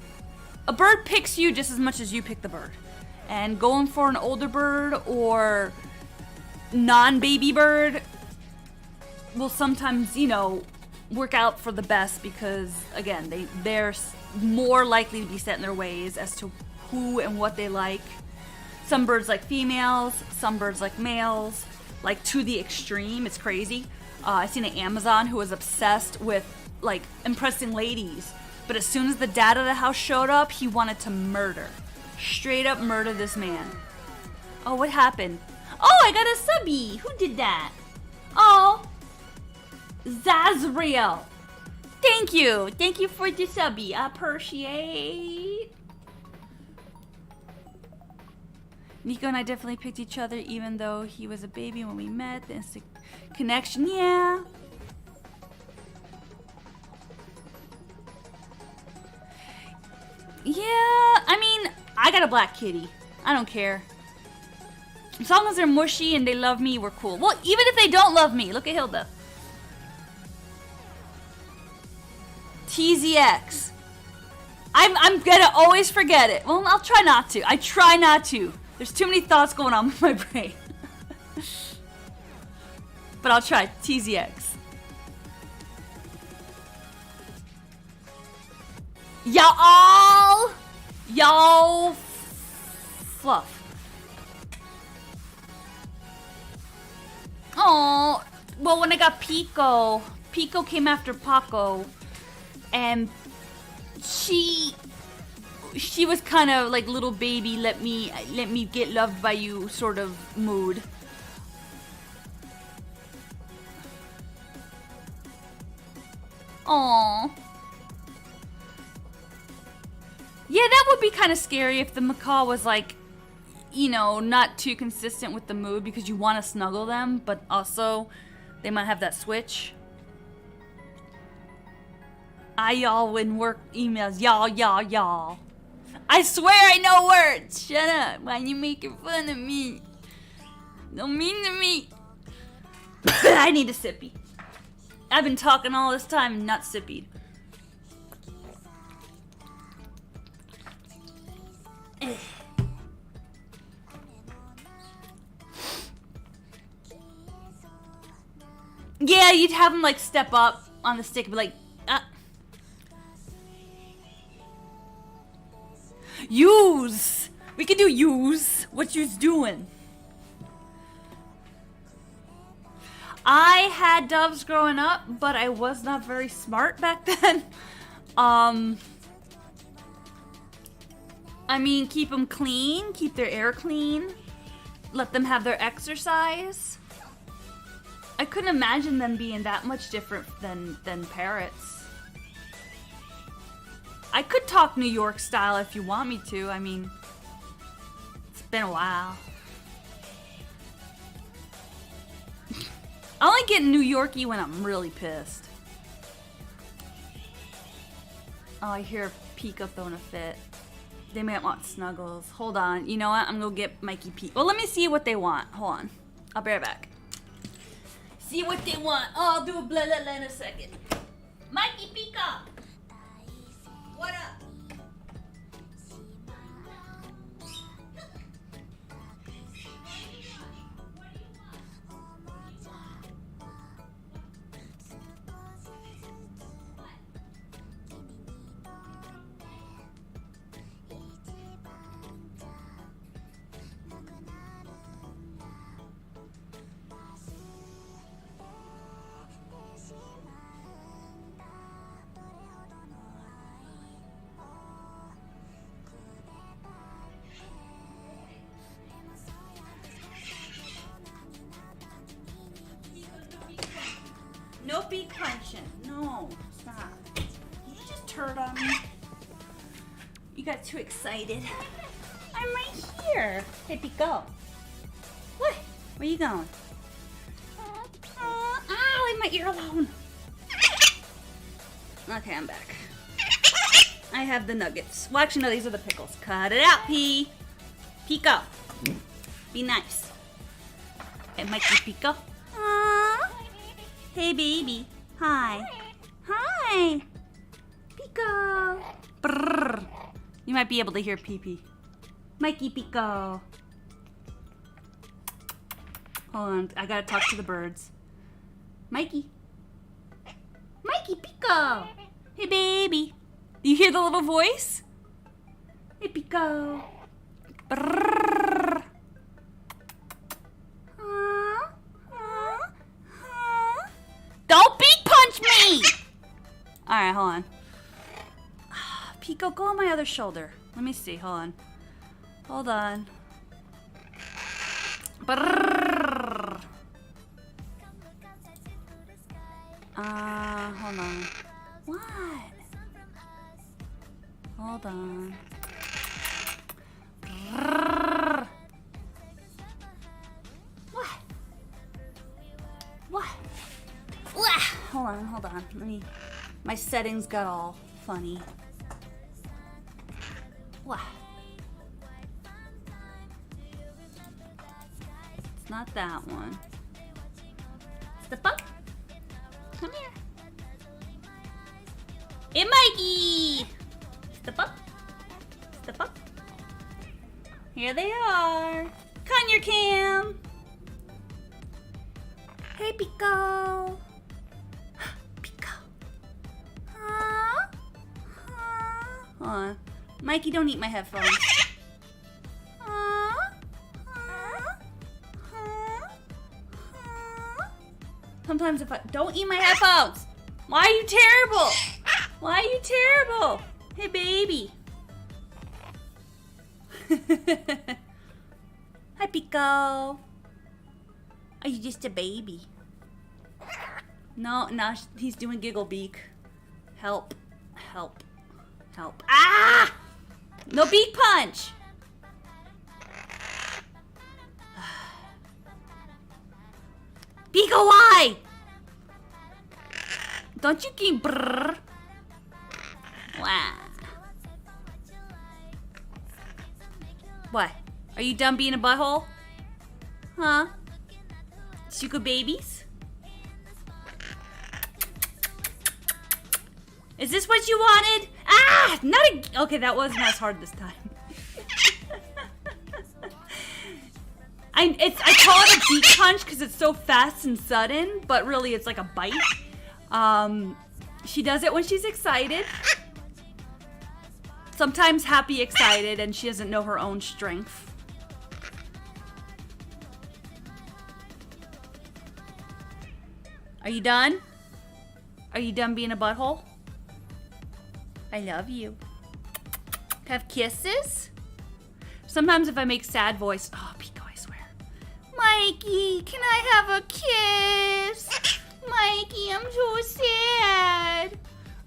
a bird picks you just as much as you pick the bird. And going for an older bird or non-baby bird will sometimes, work out for the best, because again, they're more likely to be set in their ways as to who and what they like. Some birds like females, some birds like males, like to the extreme. It's crazy. I seen an Amazon who was obsessed with like impressing ladies, but as soon as the dad of the house showed up, he wanted to straight up murder this man. Oh, what happened? Oh, I got a subby. Who did that? Oh, Zazriel. Thank you for the subby. I appreciate. Nico and I definitely picked each other, even though he was a baby when we met. The instant connection, yeah. Yeah, I mean, I got a black kitty. I don't care. As long as they're mushy and they love me, we're cool. Well, even if they don't love me, look at Hilda. TZX. I'm gonna always forget it. Well, I'll try not to. I try not to. There's too many thoughts going on with my brain. But I'll try. TZX. Y'all fluff. Oh, well, when I got Pico came after Paco, and she was kind of like little baby, let me get loved by you sort of mood. Aww. Yeah, that would be kind of scary if the macaw was like, not too consistent with the mood, because you want to snuggle them, but also they might have that switch. Y'all in work emails. Y'all. I swear I know words. Shut up. Why you making fun of me? Don't mean to me. I need a sippy. I've been talking all this time and not sippied. Yeah, you'd have them like step up on the stick and be like, Use! We can do use. What you's doing? I had doves growing up, but I was not very smart back then. I mean, keep them clean, keep their air clean, let them have their exercise. I couldn't imagine them being that much different than parrots. I could talk New York style if you want me to. I mean, it's been a while. I only get New Yorky when I'm really pissed. Oh, I hear Pico throwing a fit. They might want snuggles. Hold on. You know what? I'm gonna get Mikey Pete. Well, let me see what they want. Hold on. I'll be right back. See what they want. Oh, I'll do a blah blah blah in a second. Mikey Pika! What up? No beak punching. No, stop. You just turd on me. You got too excited. I'm right here. Hey, Pico. What? Where you going? Ow, leave my ear alone. Okay, I'm back. I have the nuggets. Well, actually, no, these are the pickles. Cut it out, P. Pico. Be nice. Hey, Mikey Pico. Hey, baby. Hi. Hi. Pico. Brrr. You might be able to hear Pee-Pee. Mikey Pico. Hold on. I gotta talk to the birds. Mikey. Mikey Pico. Hey, baby. Do you hear the little voice? Hey, Pico. Brrr. Don't beak punch me! Alright, hold on. Pico, go on my other shoulder. Let me see, hold on. Hold on. Brrr. Hold on. What? Hold on. Brrr. What? What? Hold on. Let me. My settings got all funny. What? It's not that one. Step up. Come here. Hey, Mikey. Step up. Step up. Here they are. Conure Cam. Hey, Pico. Hold on. Mikey, don't eat my headphones. Sometimes if I don't eat my headphones. Why are you terrible? Why are you terrible? Hey, baby. Hi, Pico. Are you just a baby? No, he's doing giggle beak. Help. Help. Help. Ah! No beak punch! Pico, why? Don't you keep brrr. Wow. What? Are you done being a butthole? Huh? Suka babies? Is this what you wanted? Ah! Not a... Okay, that wasn't as hard this time. I call it a beak punch because it's so fast and sudden, but really it's like a bite. She does it when she's excited. Sometimes happy excited and she doesn't know her own strength. Are you done? Are you done being a butthole? I love you. Have kisses? Sometimes if I make sad voice, oh, Pico, I swear. Mikey, can I have a kiss? Mikey, I'm so sad.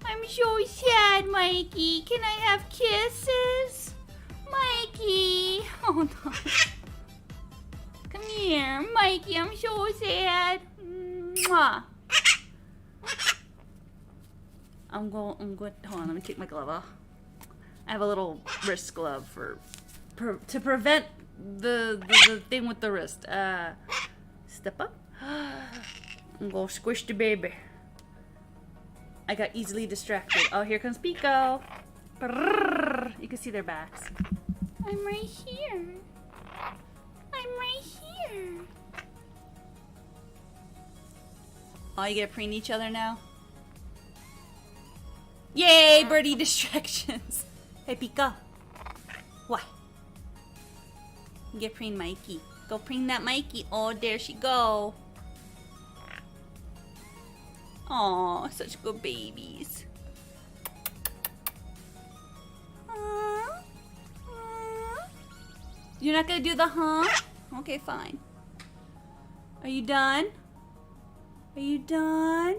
I'm so sad, Mikey. Can I have kisses? Mikey. Oh, no. Come here. Mikey, I'm so sad. Mwah. I'm going, hold on, let me take my glove off. I have a little wrist glove to prevent the thing with the wrist. Step up. I'm gonna squish the baby. I got easily distracted. Oh, here comes Pico. Brrr. You can see their backs. I'm right here. I'm right here. Oh, you get preen each other now? Yay, birdie distractions. Hey, Pico. What? Get preen Mikey. Go preen that Mikey. Oh, there she go. Aw, such good babies. You're not gonna do the huh? Okay, fine. Are you done? Are you done?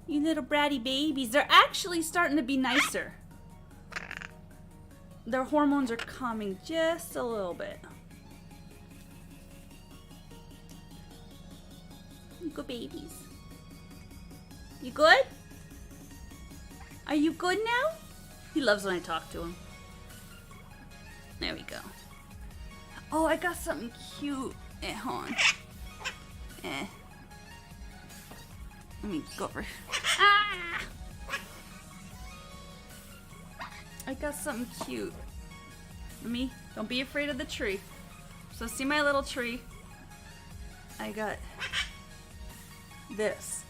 You little bratty babies. They're actually starting to be nicer. Their hormones are calming just a little bit. Good babies. You good? Are you good now? He loves when I talk to him. There we go. Oh, I got something cute. Hold on. Let me go over. Ah! I got something cute. Don't be afraid of the tree. So see my little tree? I got this.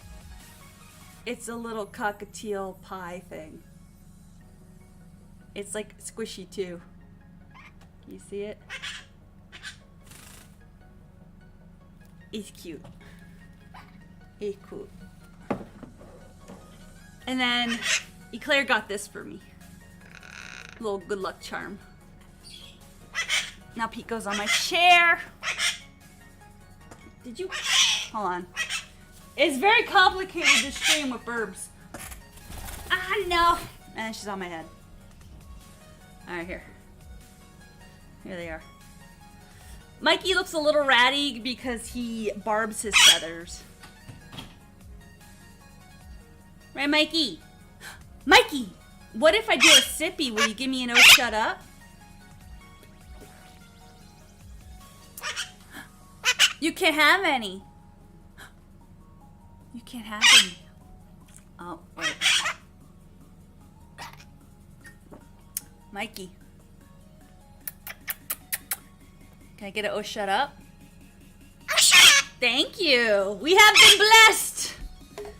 It's a little cockatiel pie thing. It's like squishy too. Can you see it? It's cute. It's cute. And then Eclair got this for me. Little good luck charm. Now Pete goes on my chair. Did you? Hold on. It's very complicated to stream with burbs. Ah, no. And she's on my head. Alright, here. Here they are. Mikey looks a little ratty because he barbs his feathers. Right, Mikey? Mikey! What if I do a sippy? Will you give me an oh shut up? You can't have any. You can't have any. Oh, wait. Mikey. Can I get an oh shut up? Thank you. We have been blessed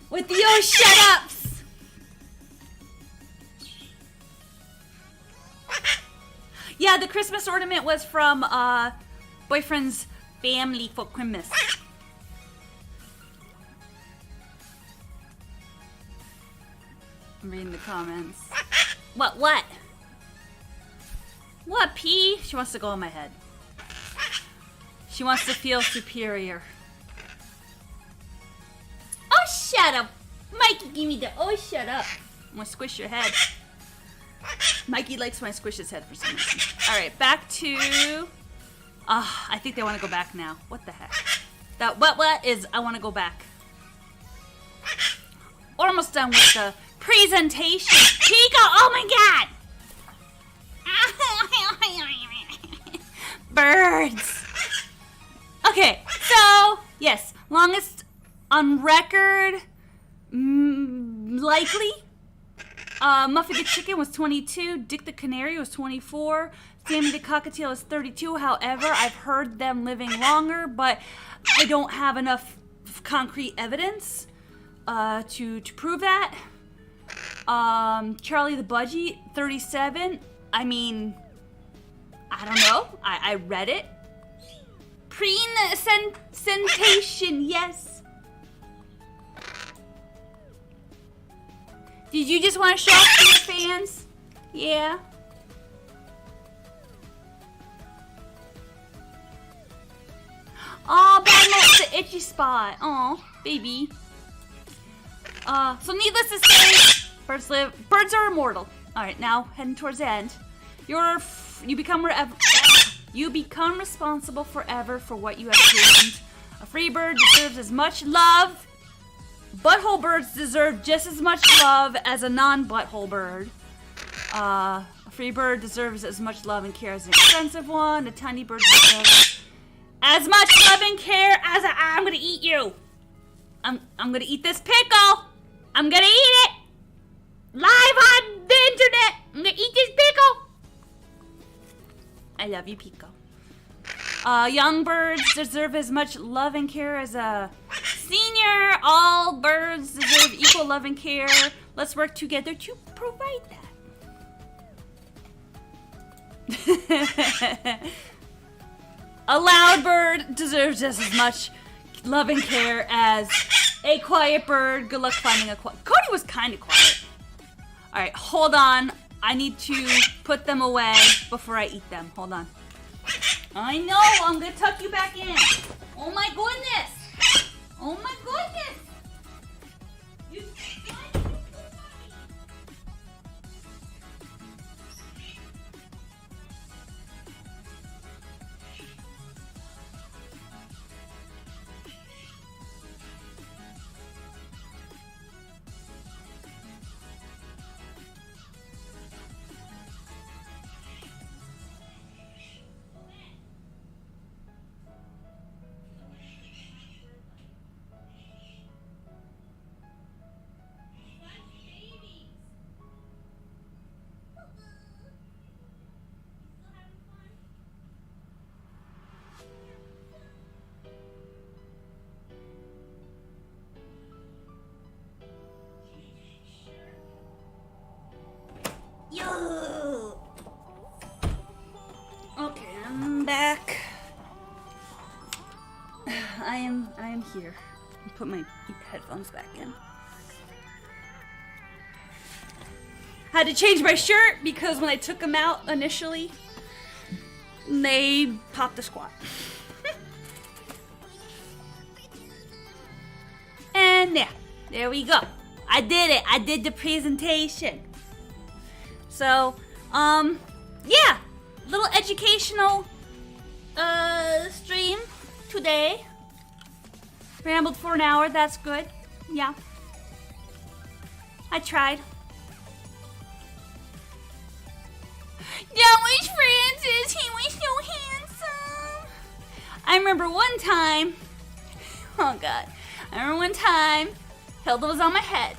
with the oh shut ups. Yeah, the Christmas ornament was from boyfriend's family for Christmas. I'm reading the comments. What? What, P? She wants to go on my head. She wants to feel superior. Oh, shut up. Mikey, give me the oh, shut up. I'm gonna squish your head. Mikey likes when I squish his head for some reason. Alright, back to... I think they want to go back now. What the heck? That what is... I want to go back. Almost done with the presentation. Chico, oh my god! Birds! Okay, so, yes. Longest on record... likely... Muffy the Chicken was 22, Dick the Canary was 24, Sammy the Cockatiel is 32. However, I've heard them living longer, but I don't have enough concrete evidence to prove that. Charlie the Budgie, 37. I mean, I don't know. I read it. Presentation, yes. Did you just want to show off to your fans? Yeah. Oh, bad note, the itchy spot. Oh, baby. So needless to say, birds are immortal. All right, now heading towards the end. You become responsible forever for what you have created. A free bird deserves as much love. Butthole birds deserve just as much love as a non-butthole bird. A free bird deserves as much love and care as an expensive one. A tiny bird deserves as much love and care as I'm gonna eat you. I'm gonna eat this pickle. I'm gonna eat it. Live on the internet. I'm gonna eat this pickle. I love you, Pico. Young birds deserve as much love and care as a senior. All birds deserve equal love and care. Let's work together to provide that. A loud bird deserves just as much love and care as a quiet bird. Good luck finding a quiet. Cody was kind of quiet. All right, hold on. I need to put them away before I eat them. Hold on. I know. I'm gonna tuck you back in. Oh my goodness. Oh my goodness. You. Okay, I'm back. I am here. Put my headphones back in. Had to change my shirt because when I took them out initially, they popped the squat. And there we go. I did it. I did the presentation. So, yeah, little educational stream today. Rambled for an hour, that's good. Yeah. I tried. That was Francis. He was so handsome. I remember one time, oh God. I remember one time, Hilda was on my head.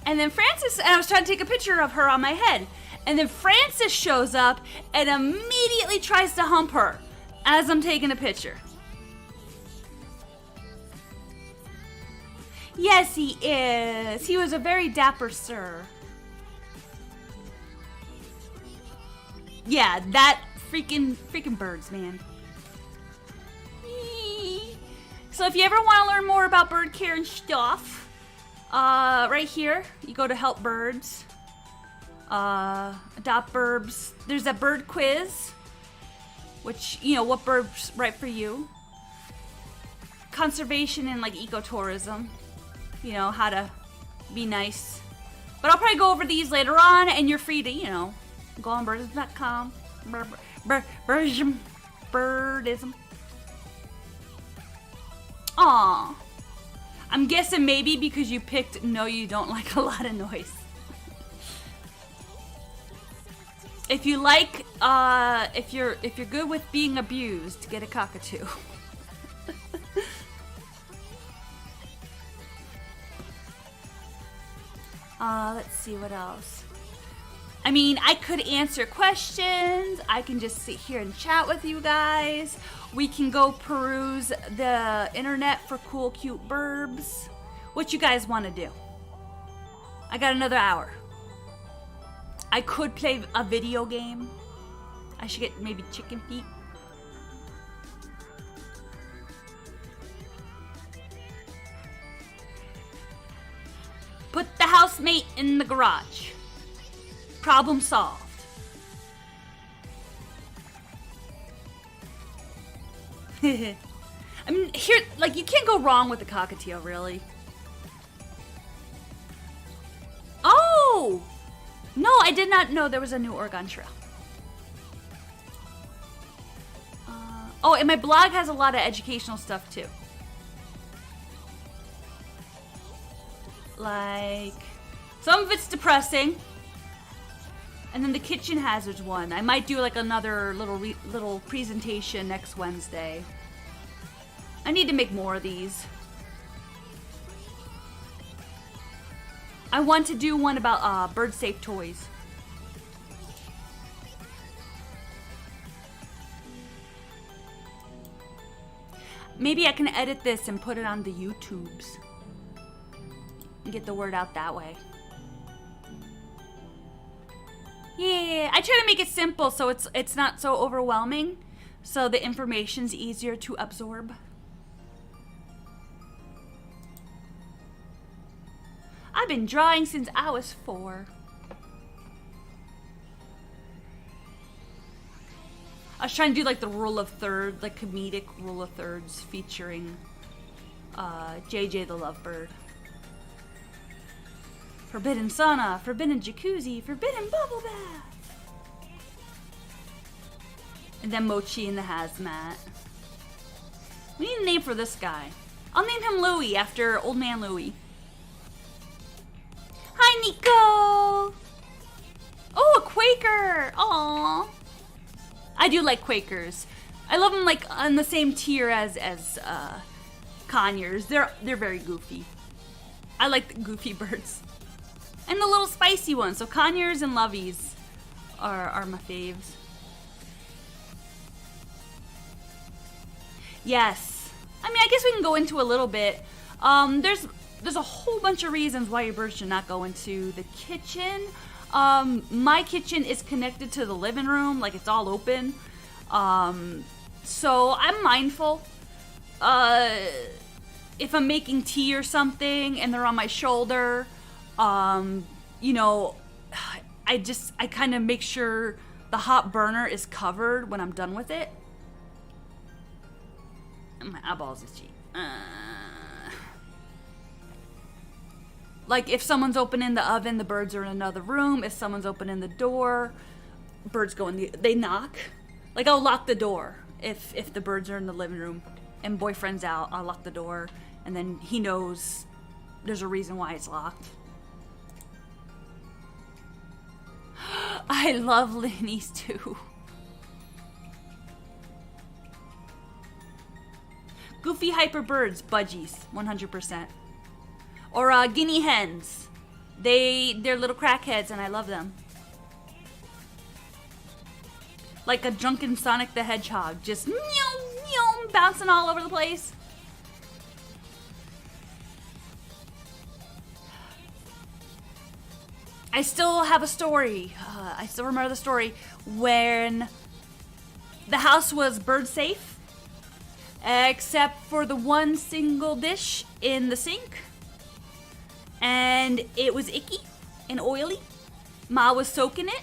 And then Francis, and I was trying to take a picture of her on my head. And then Francis shows up and immediately tries to hump her as I'm taking a picture. Yes, he is. He was a very dapper sir. Yeah, that freaking birds, man. So if you ever want to learn more about bird care and stuff, right here, you go to Help Birds. Adopt Burbs. There's a bird quiz, which, you know, what bird's right for you. Conservation and like ecotourism. You know, how to be nice. But I'll probably go over these later on, and you're free to, you know, go on birdism.com. Birdism. Aw. I'm guessing maybe because you picked no, you don't like a lot of noise. If you like, if you're good with being abused, get a cockatoo. Let's see what else. I mean, I could answer questions. I can just sit here and chat with you guys. We can go peruse the internet for cool, cute burbs. What you guys want to do? I got another hour. I could play a video game. I should get maybe chicken feet. Put the housemate in the garage. Problem solved. I mean, here, like, you can't go wrong with the cockatiel, really. Oh! No, I did not know there was a new Oregon Trail. Oh, and my blog has a lot of educational stuff, too. Like, some of it's depressing. And then the kitchen hazards one. I might do like another little presentation next Wednesday. I need to make more of these. I want to do one about bird safe toys. Maybe I can edit this and put it on the YouTubes and get the word out that way. Yeah, I try to make it simple so it's not so overwhelming, so the information's easier to absorb. I've been drawing since I was 4. I was trying to do like the rule of thirds, like comedic rule of thirds featuring JJ the Lovebird. Forbidden sauna, forbidden jacuzzi, forbidden bubble bath. And then Mochi in the hazmat. We need a name for this guy. I'll name him Louie after Old Man Louie. Hi, Nico! Oh, a Quaker! Aww. I do like Quakers. I love them like on the same tier as Conures. They're very goofy. I like the goofy birds. And the little spicy ones. So Conures and Lovies are my faves. Yes. I mean, I guess we can go into a little bit. There's a whole bunch of reasons why your bird should not go into the kitchen. My kitchen is connected to the living room, like it's all open. So I'm mindful. If I'm making tea or something and they're on my shoulder, you know, I kind of make sure the hot burner is covered when I'm done with it. And my eyeballs itchy. Like if someone's opening the oven, the birds are in another room. If someone's opening the door, birds go in they knock. Like I'll lock the door if the birds are in the living room and boyfriend's out. I'll lock the door and then he knows there's a reason why it's locked. I love Linnies too. Goofy hyper birds, budgies, 100%. Or guinea hens. They're little crackheads and I love them. Like a drunken Sonic the Hedgehog, just meow, meow, bouncing all over the place. I still have a story. I still remember the story when the house was bird safe, except for the one single dish in the sink. And it was icky and oily. Ma was soaking it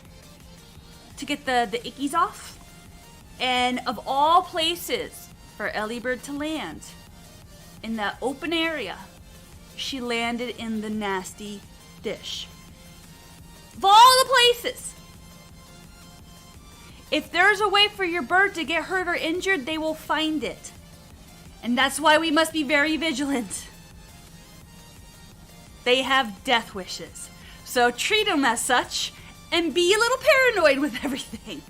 to get the ickies off. And of all places for Ellie Bird to land, in that open area, she landed in the nasty dish. Of all the places. If there's a way for your bird to get hurt or injured, they will find it. And that's why we must be very vigilant. They have death wishes. So treat them as such and be a little paranoid with everything.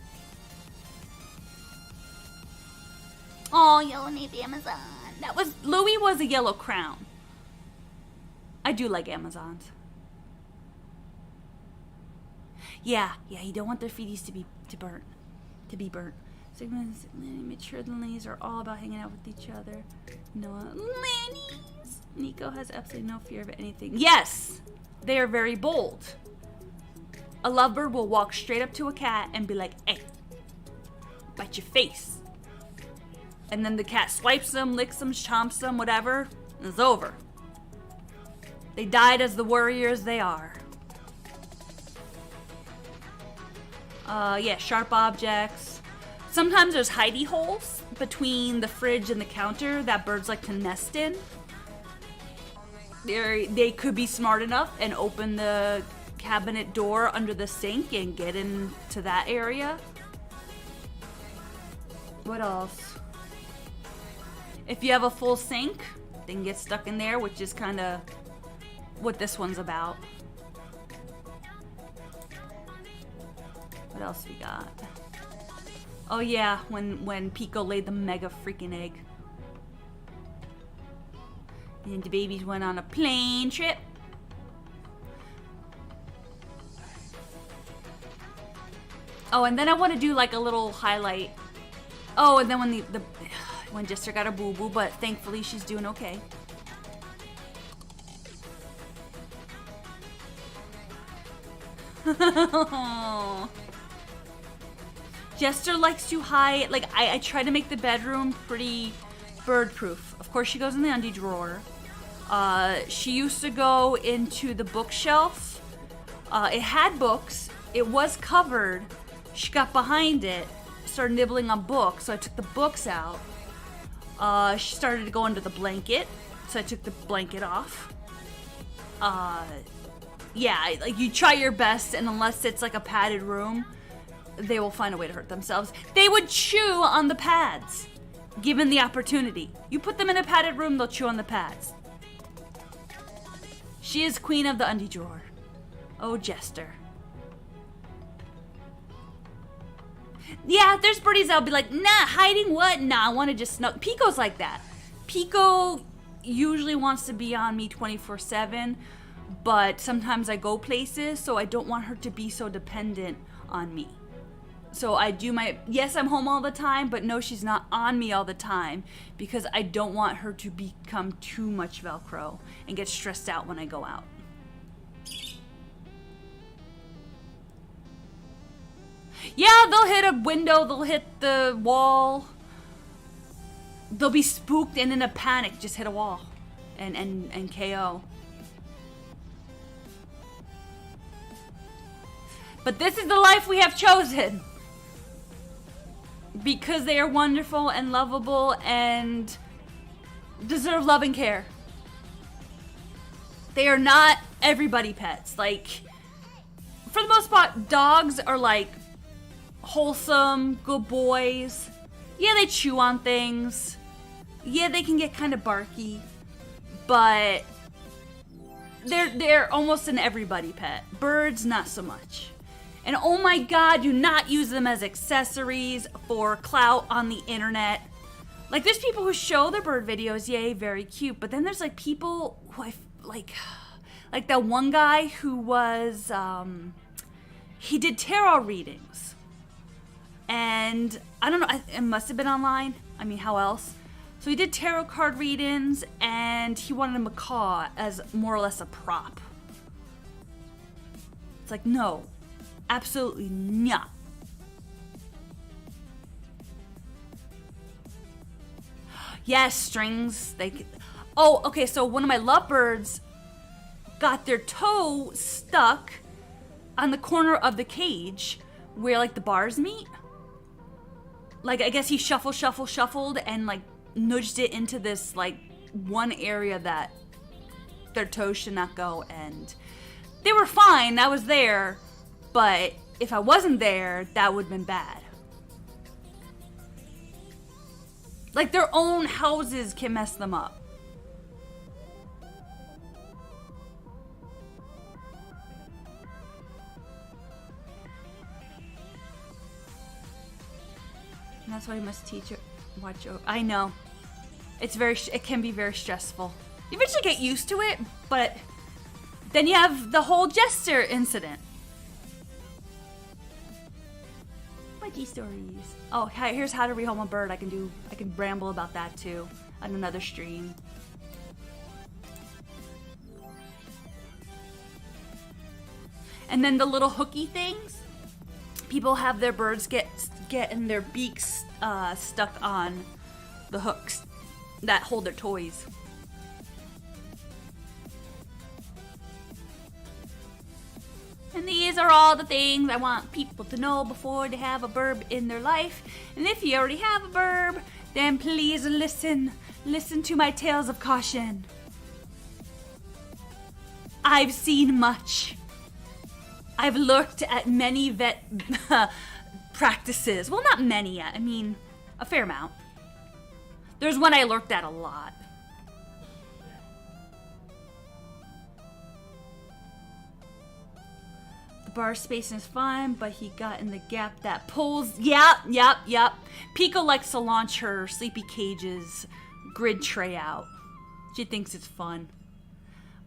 Oh, yellow navy Amazon. Louis was a yellow crown. I do like Amazons. Yeah, you don't want their feeties to be burnt. Segments, mature Lennies are all about hanging out with each other. Noah, Lennies. Nico has absolutely no fear of anything. Yes, they are very bold. A lovebird will walk straight up to a cat and be like, "Hey, bite your face." And then the cat swipes them, licks them, chomps them, whatever, and it's over. They died as the warriors they are. Yeah, sharp objects. Sometimes there's hidey holes between the fridge and the counter that birds like to nest in. They could be smart enough and open the cabinet door under the sink and get into that area. What else? If you have a full sink, they can get stuck in there, which is kind of what this one's about. What else we got? Oh yeah, when Pico laid the mega freaking egg. And the babies went on a plane trip. Oh, and then I want to do like a little highlight. Oh, and then when Jester got a boo-boo, but thankfully she's doing okay. Jester likes to hide. Like I try to make the bedroom pretty bird-proof. Of course, she goes in the undie drawer. She used to go into the bookshelf. It had books. It was covered. She got behind it, started nibbling on books, so I took the books out. She started to go under the blanket, so I took the blanket off. Yeah, like you try your best, and unless it's like a padded room, they will find a way to hurt themselves. They would chew on the pads, given the opportunity. You put them in a padded room, they'll chew on the pads. She is queen of the undie drawer. Oh, Jester. Yeah, there's birdies that'll be like, nah, hiding what? Nah, I want to just snuggle. Pico's like that. Pico usually wants to be on me 24/7, but sometimes I go places, so I don't want her to be so dependent on me. So I do yes, I'm home all the time, but no, she's not on me all the time because I don't want her to become too much Velcro and get stressed out when I go out. Yeah, they'll hit a window, they'll hit the wall. They'll be spooked and in a panic just hit a wall and KO. But this is the life we have chosen. Because they are wonderful and lovable and deserve love and care. They are not everybody pets. Like, for the most part, dogs are like wholesome, good boys. Yeah, they chew on things. Yeah, they can get kind of barky. But they're almost an everybody pet. Birds, not so much. And oh my god, do not use them as accessories for clout on the internet. Like, there's people who show their bird videos, yay, very cute. But then there's like people who like that one guy who was, he did tarot readings. And I don't know, it must have been online. I mean, how else? So he did tarot card readings and he wanted a macaw as more or less a prop. It's like, no. Absolutely not. Yes, strings. Oh, okay. So one of my lovebirds got their toe stuck on the corner of the cage where like the bars meet. Like I guess he shuffled and like nudged it into this like one area that their toes should not go, and they were fine. I was there. But if I wasn't there, that would have been bad. Like, their own houses can mess them up. And that's why you must watch over. I know. It can be very stressful. You eventually get used to it, but then you have the whole Jester incident. Stories. Oh, here's how to rehome a bird. I can ramble about that too on another stream. And then the little hooky things. People have their birds getting their beaks stuck on the hooks that hold their toys. And these are all the things I want people to know before they have a burb in their life. And if you already have a burb, then please listen. Listen to my tales of caution. I've seen much. I've looked at many vet practices. Well, not many yet. I mean, a fair amount. There's one I looked at a lot. Bar spacing is fine, but he got in the gap that pulls. Yep. Pico likes to launch her Sleepy Cage's grid tray out. She thinks it's fun.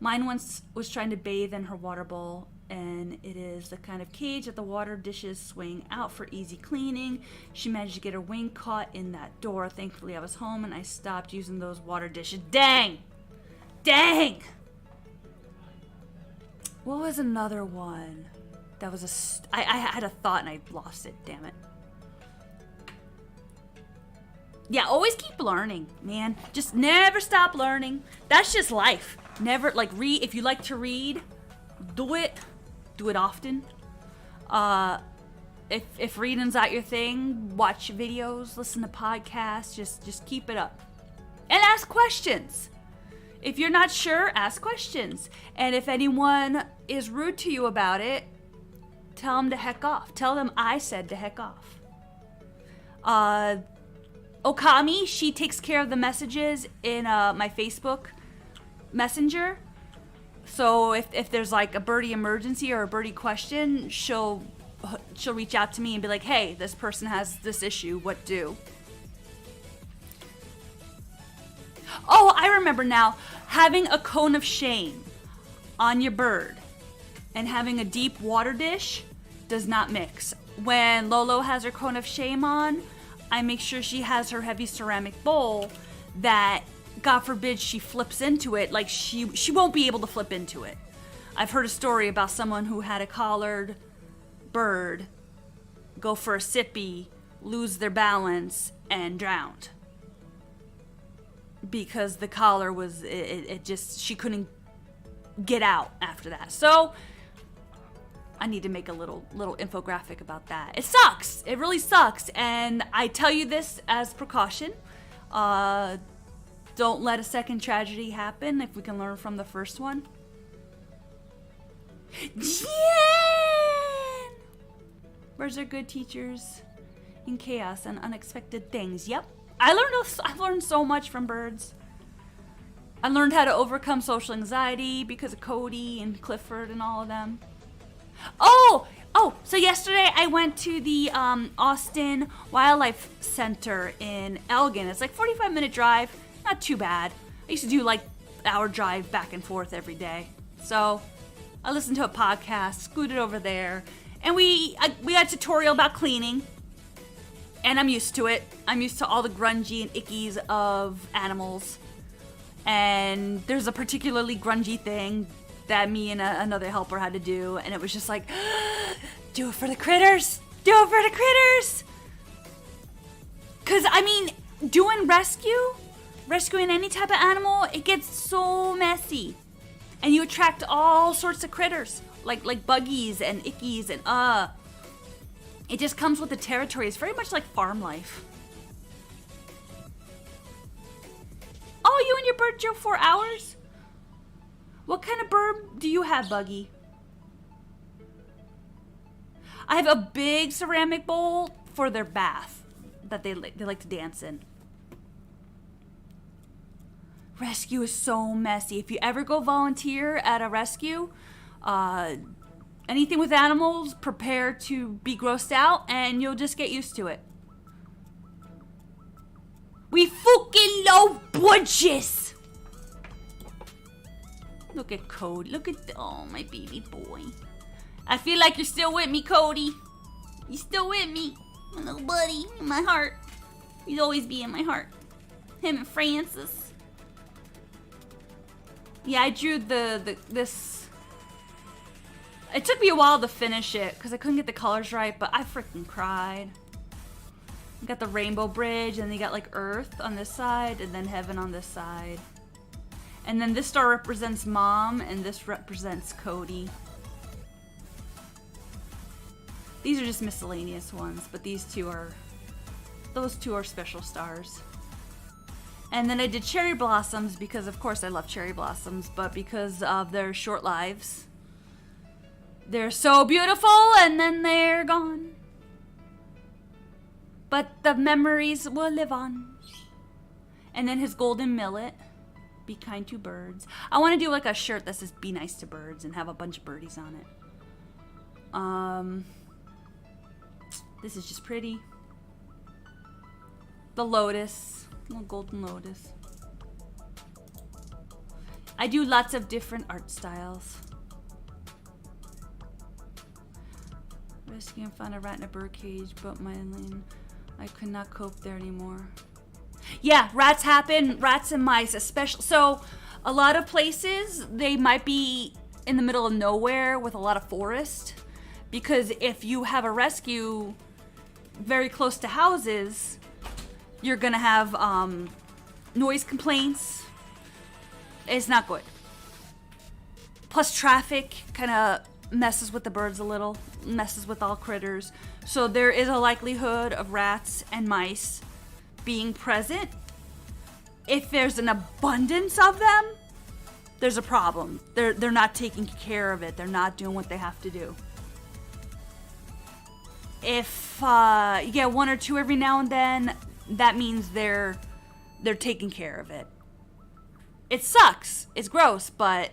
Mine once was trying to bathe in her water bowl, and it is the kind of cage that the water dishes swing out for easy cleaning. She managed to get her wing caught in that door. Thankfully, I was home, and I stopped using those water dishes. Dang! What was another one? That was I had a thought and I lost it, damn it. Yeah, always keep learning, man. Just never stop learning. That's just life. Never, like, read. If you like to read, do it. Do it often. If reading's not your thing, watch videos, listen to podcasts. Just keep it up. And ask questions. If you're not sure, ask questions. And if anyone is rude to you about it, tell them to heck off. Tell them I said to heck off. Okami, she takes care of the messages in my Facebook Messenger. So if there's like a Birdy emergency or a Birdy question, she'll reach out to me and be like, hey, this person has this issue, what do? Oh, I remember now. Having a cone of shame on your bird and having a deep water dish does not mix. When Lolo has her cone of shame on, I make sure she has her heavy ceramic bowl that, God forbid, she flips into it. Like, she won't be able to flip into it. I've heard a story about someone who had a collared bird go for a sippy, lose their balance, and drowned. Because the collar was, it just, she couldn't get out after that. So, I need to make a little infographic about that. It sucks. It really sucks. And I tell you this as precaution. Don't let a second tragedy happen if we can learn from the first one. Jen! Birds are good teachers in chaos and unexpected things. Yep. I've learned so much from birds. I learned how to overcome social anxiety because of Cody and Clifford and all of them. Oh, so yesterday I went to the Austin Wildlife Center in Elgin. It's like 45-minute drive, not too bad. I used to do like hour drive back and forth every day. So I listened to a podcast, scooted over there, and we got a tutorial about cleaning. And I'm used to it. I'm used to all the grungy and ickies of animals. And there's a particularly grungy thing that me and another helper had to do. And it was just like, do it for the critters. Do it for the critters. Because, I mean, doing rescuing any type of animal, it gets so messy. And you attract all sorts of critters. Like buggies and ickies and it just comes with the territory. It's very much like farm life. Oh, you and your bird drove 4 hours? What kind of bird do you have, Buggy? I have a big ceramic bowl for their bath that they like to dance in. Rescue is so messy. If you ever go volunteer at a rescue, anything with animals, prepare to be grossed out, and you'll just get used to it. We fucking love budgets. Look at Cody. Look at my baby boy. I feel like you're still with me, Cody. You still with me, my little buddy, in my heart. He'd always be in my heart. Him and Francis. Yeah, I drew this. It took me a while to finish it because I couldn't get the colors right, but I freaking cried. You got the rainbow bridge, and then you got like Earth on this side, and then heaven on this side. And then this star represents Mom, and this represents Cody. These are just miscellaneous ones, but those two are special stars. And then I did cherry blossoms because, of course, I love cherry blossoms, but because of their short lives. They're so beautiful, and then they're gone. But the memories will live on. And then his golden millet, be kind to birds. I want to do like a shirt that says be nice to birds and have a bunch of birdies on it. This is just pretty. The lotus, little golden lotus. I do lots of different art styles. Rescue and found a rat in a bird cage, but I could not cope there anymore. Yeah, rats happen, rats and mice especially. So a lot of places, they might be in the middle of nowhere with a lot of forest, because if you have a rescue very close to houses, you're gonna have noise complaints. It's not good. Plus traffic kind of messes with the birds a little, messes with all critters. So there is a likelihood of rats and mice being present. If there's an abundance of them, there's a problem. They're not taking care of it. They're not doing what they have to do. If you get one or two every now and then, that means they're taking care of it. It sucks. It's gross, but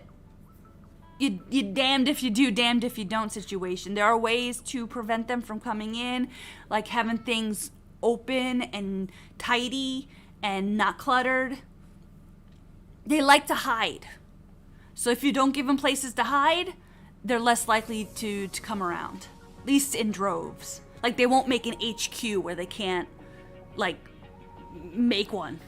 you damned if you do, damned if you don't situation. There are ways to prevent them from coming in, like having things open and tidy and not cluttered. They like to hide. So if you don't give them places to hide, they're less likely to come around. At least in droves. Like, they won't make an HQ where they can't, like, make one.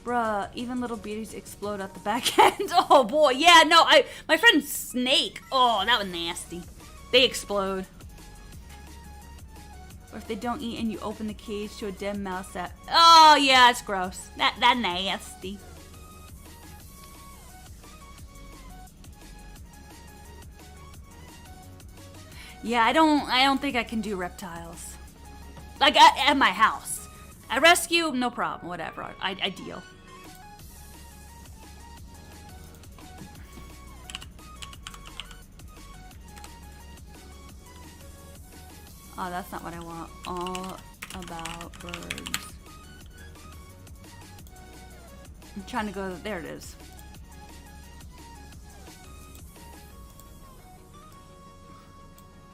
Bruh, even little beauties explode at the back end. Oh boy, yeah, no, my friend Snake. Oh, that was nasty. They explode. Or if they don't eat and you open the cage to a dead mouse that... Oh, yeah, it's gross. That nasty. Yeah, I don't think I can do reptiles. Like, at my house. At rescue, no problem, whatever. I deal. Oh, that's not what I want. All about birds. I'm trying to go... There it is.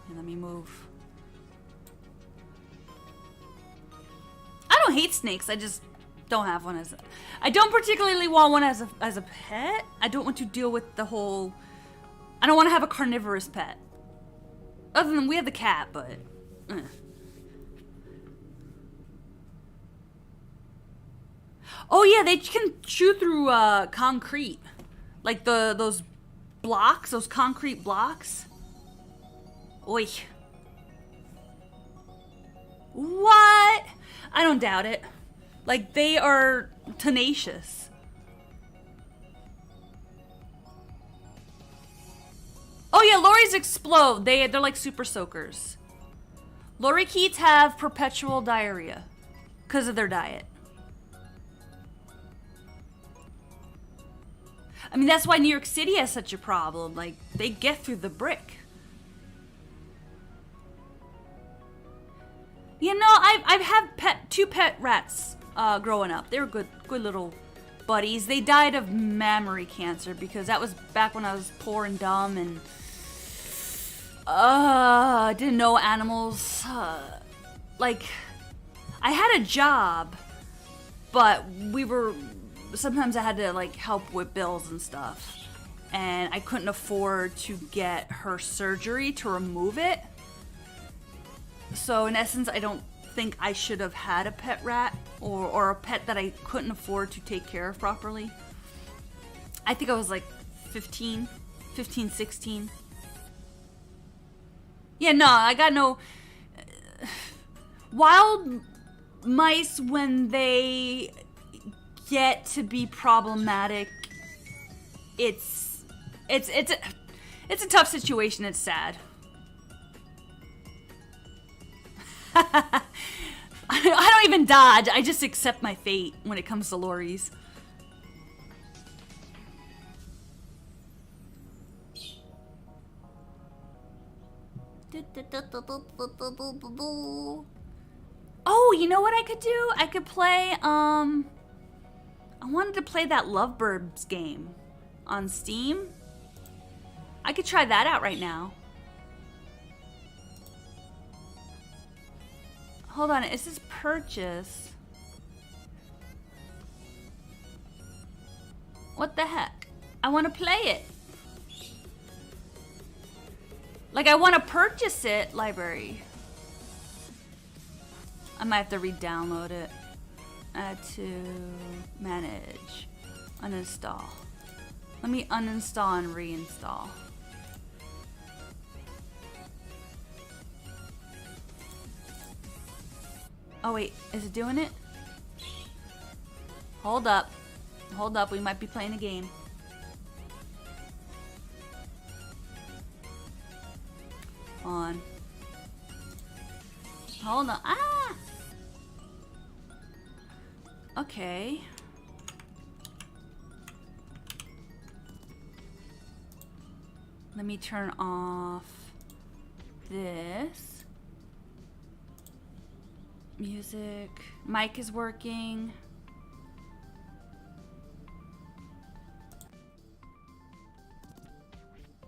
Okay, let me move. I don't hate snakes. I just don't have one as a... I don't particularly want one as a pet. I don't want to deal with the whole... I don't want to have a carnivorous pet. Other than we have the cat, but... Oh yeah, they can chew through concrete, like those blocks, those concrete blocks. Oi. What? I don't doubt it. Like, they are tenacious. Oh yeah, lorries explode. They're like super soakers. Lorikeets have perpetual diarrhea because of their diet. I mean, that's why New York City has such a problem. Like, they get through the brick. You know, I've had two pet rats growing up. They were good little buddies. They died of mammary cancer because that was back when I was poor and dumb and didn't know animals. Like, I had a job, but sometimes I had to, like, help with bills and stuff. And I couldn't afford to get her surgery to remove it. So, in essence, I don't think I should have had a pet rat or a pet that I couldn't afford to take care of properly. I think I was, like, 15, 16. Yeah, no, I got no... Wild mice, when they get to be problematic, it's a tough situation. It's sad. I don't even dodge. I just accept my fate when it comes to lorries. Oh, you know what I could do? I could play, I wanted to play that Lovebirds game on Steam. I could try that out right now. Hold on, is this purchase? What the heck? I want to play it. Like, I want to purchase it, library. I might have to re-download it. Add to manage. Uninstall. Let me uninstall and reinstall. Oh wait, is it doing it? Hold up. Hold up, we might be playing a game. On. Hold on. Ah! Okay. Let me turn off this. Music. Mic is working.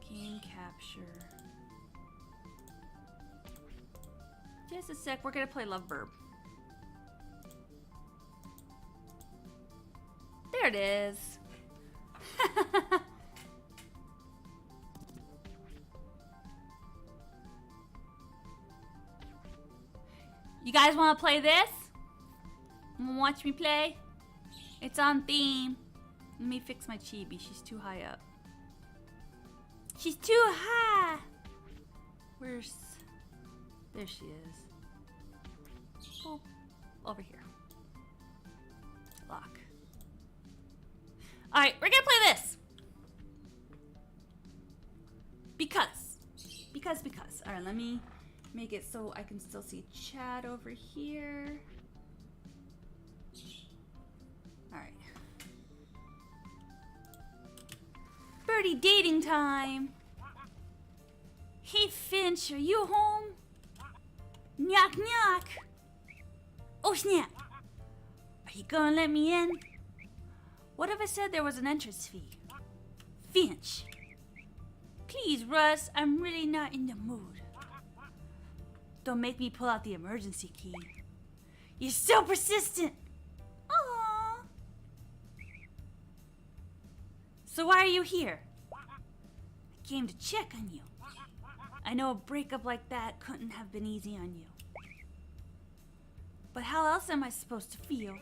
Game capture. Just a sec, we're gonna play Lovebird. There it is. You guys want to play this? Wanna watch me play? It's on theme. Let me fix my chibi. She's too high up. She's too high. Where's... There she is. Oh, over here. Lock. Alright, we're gonna play this. Because. Alright, let me make it so I can still see chat over here. Alright. Birdy dating time. Hey Finch, are you home? Knock knock. Oh snap. Are you gonna let me in? What if I said there was an entrance fee? Finch. Please, Russ, I'm really not in the mood. Don't make me pull out the emergency key. You're so persistent. Aww. So why are you here? I came to check on you. I know a breakup like that couldn't have been easy on you. But how else am I supposed to feel?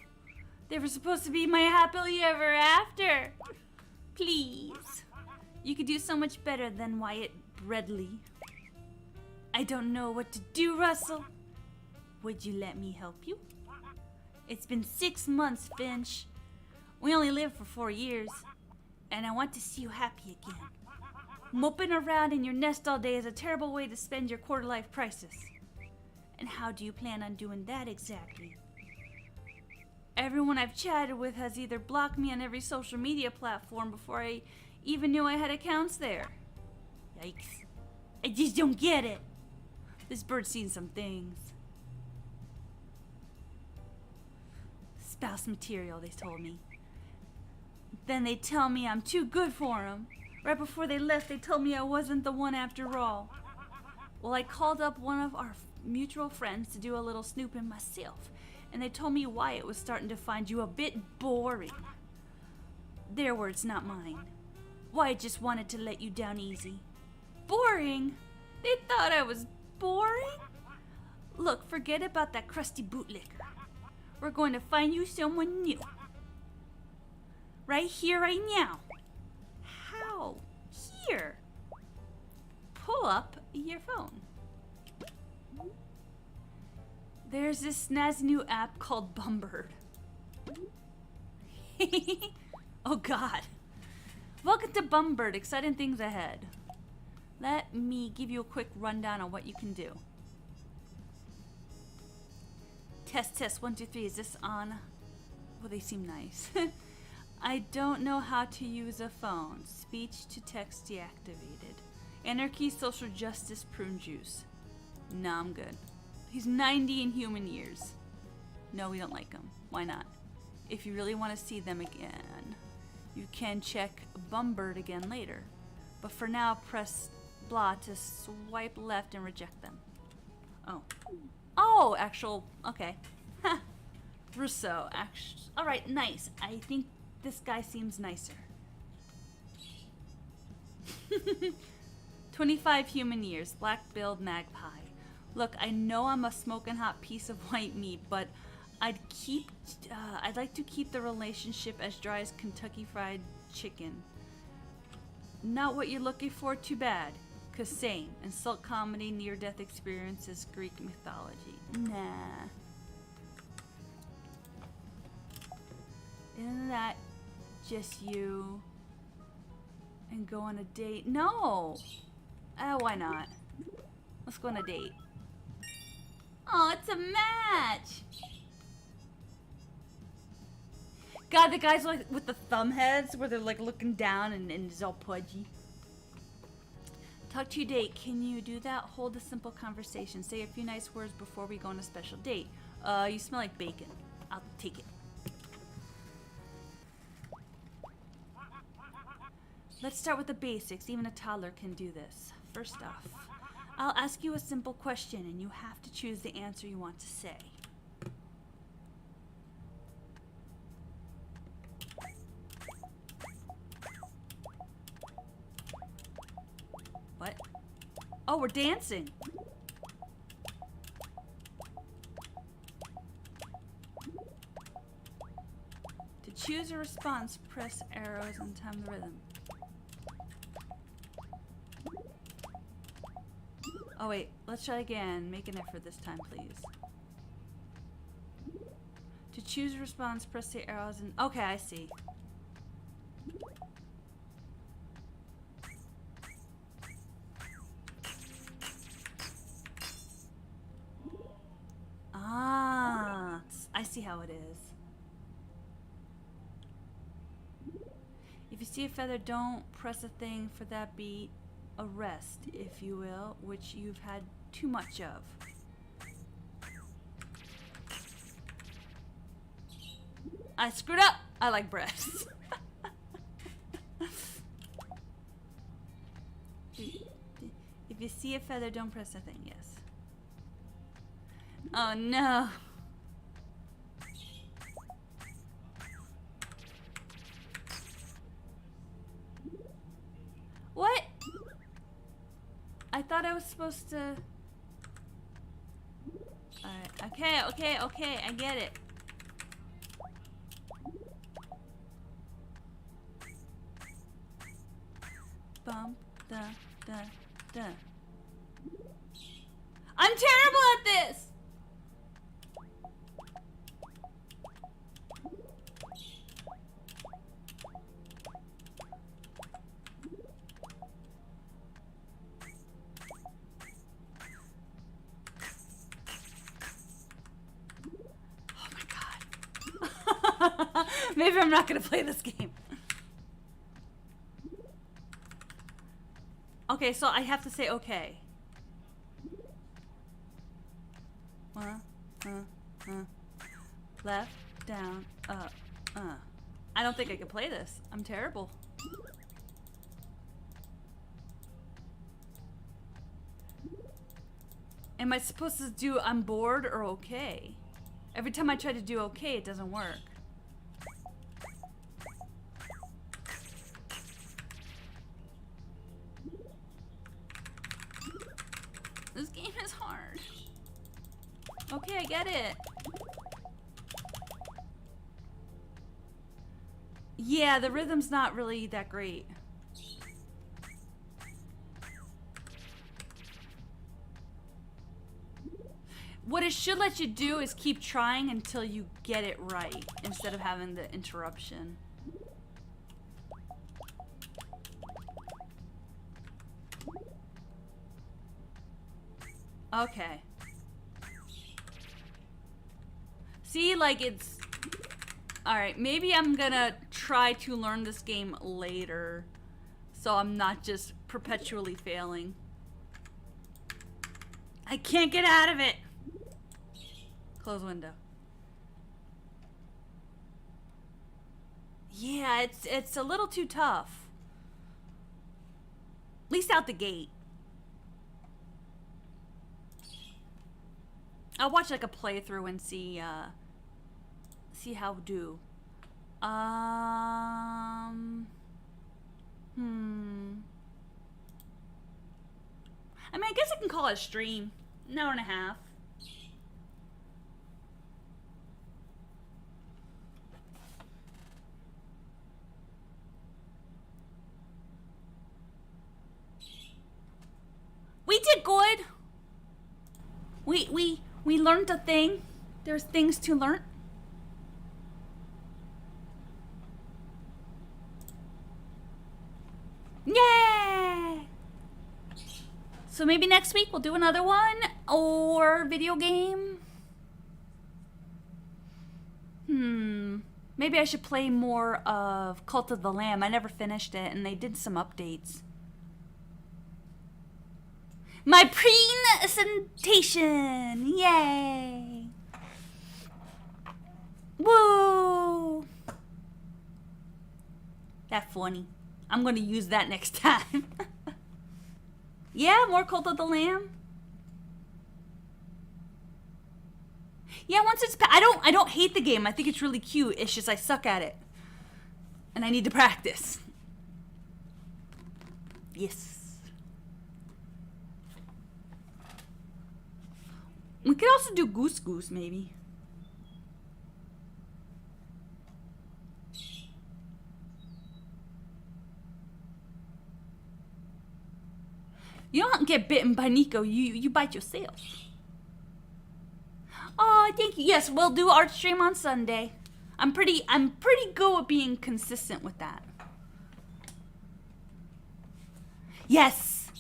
They were supposed to be my happily ever after. Please. You could do so much better than Wyatt Bradley. I don't know what to do, Russell. Would you let me help you? It's been 6 months, Finch. We only lived for 4 years. And I want to see you happy again. Moping around in your nest all day is a terrible way to spend your quarter-life crisis. And how do you plan on doing that exactly? Everyone I've chatted with has either blocked me on every social media platform before I even knew I had accounts there. Yikes. I just don't get it. This bird's seen some things. Spouse material, they told me. Then they tell me I'm too good for him. Right before they left, they told me I wasn't the one after all. Well, I called up one of our mutual friends to do a little snooping myself, and they told me Wyatt was starting to find you a bit boring. Their words, not mine. Wyatt just wanted to let you down easy. Boring? They thought I was boring? Look, forget about that crusty bootlicker. We're going to find you someone new. Right here, right now. How? Here. Pull up your phone. There's this snazzy new app called Bumbird. Oh God. Welcome to Bumbird. Exciting things ahead. Let me give you a quick rundown on what you can do. Test 1 2 3. Is this on? Well, they seem nice. I don't know how to use a phone. Speech to text deactivated. Anarchy, social justice, prune juice. Nah, I'm good. He's 90 in human years. No, we don't like him. Why not? if you really want to see them again. You can check Bumbird again later. But for now, press blah to swipe left and reject them. Oh. Oh, actual, okay. Rousseau, alright, nice. I think this guy seems nicer. 25 human years, black-billed magpie. Look, I know I'm a smoking hot piece of white meat, but I'd like to keep the relationship as dry as Kentucky Fried Chicken. Not what you're looking for, too bad. 'Cause same, insult comedy, near-death experiences, Greek mythology. Nah. Isn't that just you? And go on a date? No! Why not? Let's go on a date. Oh, it's a match! God, the guys like with the thumb heads where they're like looking down and it's all pudgy. Talk to your date. Can you do that? Hold a simple conversation. Say a few nice words before we go on a special date. You smell like bacon. I'll take it. Let's start with the basics. Even a toddler can do this. First off, I'll ask you a simple question and you have to choose the answer you want to say. What? Oh, we're dancing. To choose a response, press arrows and time the rhythm. Oh wait, let's try again. Make an effort this time, please. To choose a response, press the arrows and... Okay, I see. Ah, I see how it is. If you see a feather, don't press a thing for that beat. A rest, if you will, which you've had too much of. I screwed up! I like breasts. If you see a feather, don't press a thing, yes. Oh no! What? I thought I was supposed to... Alright, okay, I get it. Bum, da, da, da. I'm terrible at this! Maybe I'm not gonna play this game. Okay, so I have to say okay. Left, down, up, I don't think I can play this. I'm terrible. Am I supposed to do I'm bored or okay? Every time I try to do okay, it doesn't work. This game is hard. Okay, I get it. Yeah, the rhythm's not really that great. What it should let you do is keep trying until you get it right, instead of having the interruption. Okay. See, like it's... Alright, maybe I'm gonna try to learn this game later, so I'm not just perpetually failing. I can't get out of it! Close window. Yeah, it's a little too tough. At least out the gate. I'll watch like a playthrough and see how do. I mean, I guess I can call it a stream. An hour and a half. We did good. We learned a thing. There's things to learn. Yay! So maybe next week we'll do another one or video game. Maybe I should play more of Cult of the Lamb. I never finished it and they did some updates. My presentation! Yay! Woo! That's funny. I'm gonna use that next time. Yeah, more Cult of the Lamb. Yeah, once it's I don't hate the game. I think it's really cute. It's just I suck at it. And I need to practice. Yes. We could also do Goose Goose, maybe. You don't get bitten by Nico. You bite yourself. Oh, thank you. Yes, we'll do art stream on Sunday. I'm pretty good at being consistent with that. Yes.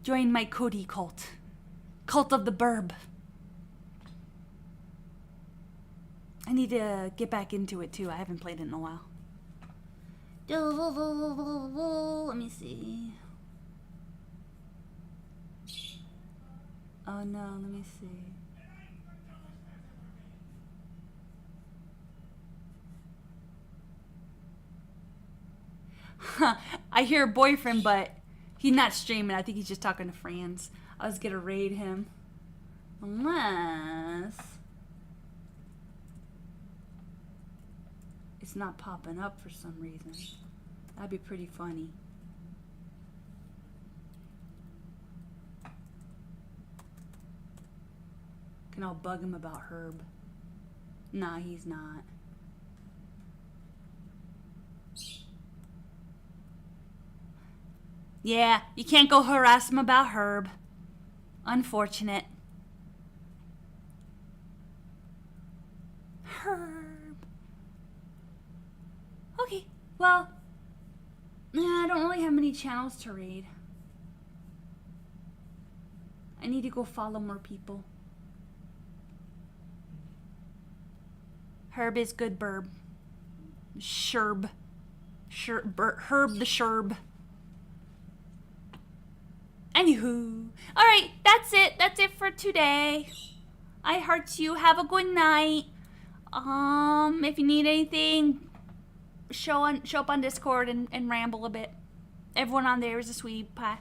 Join my Cody cult. Cult of the Burb. I need to get back into it too. I haven't played it in a while. Let me see. Oh no, let me see. I hear boyfriend, but he's not streaming. I think he's just talking to friends. I was gonna raid him. Unless it's not popping up for some reason. That'd be pretty funny. Can I bug him about Herb? Nah, he's not. Yeah, you can't go harass him about Herb. Unfortunate. Herb. Okay, well, I don't really have many channels to raid. I need to go follow more people. Herb is good burb. Sherb. Herb the Sherb. Anywho. Alright, that's it. That's it for today. I heart you. Have a good night. If you need anything, show up on Discord and ramble a bit. Everyone on there is a sweet pie.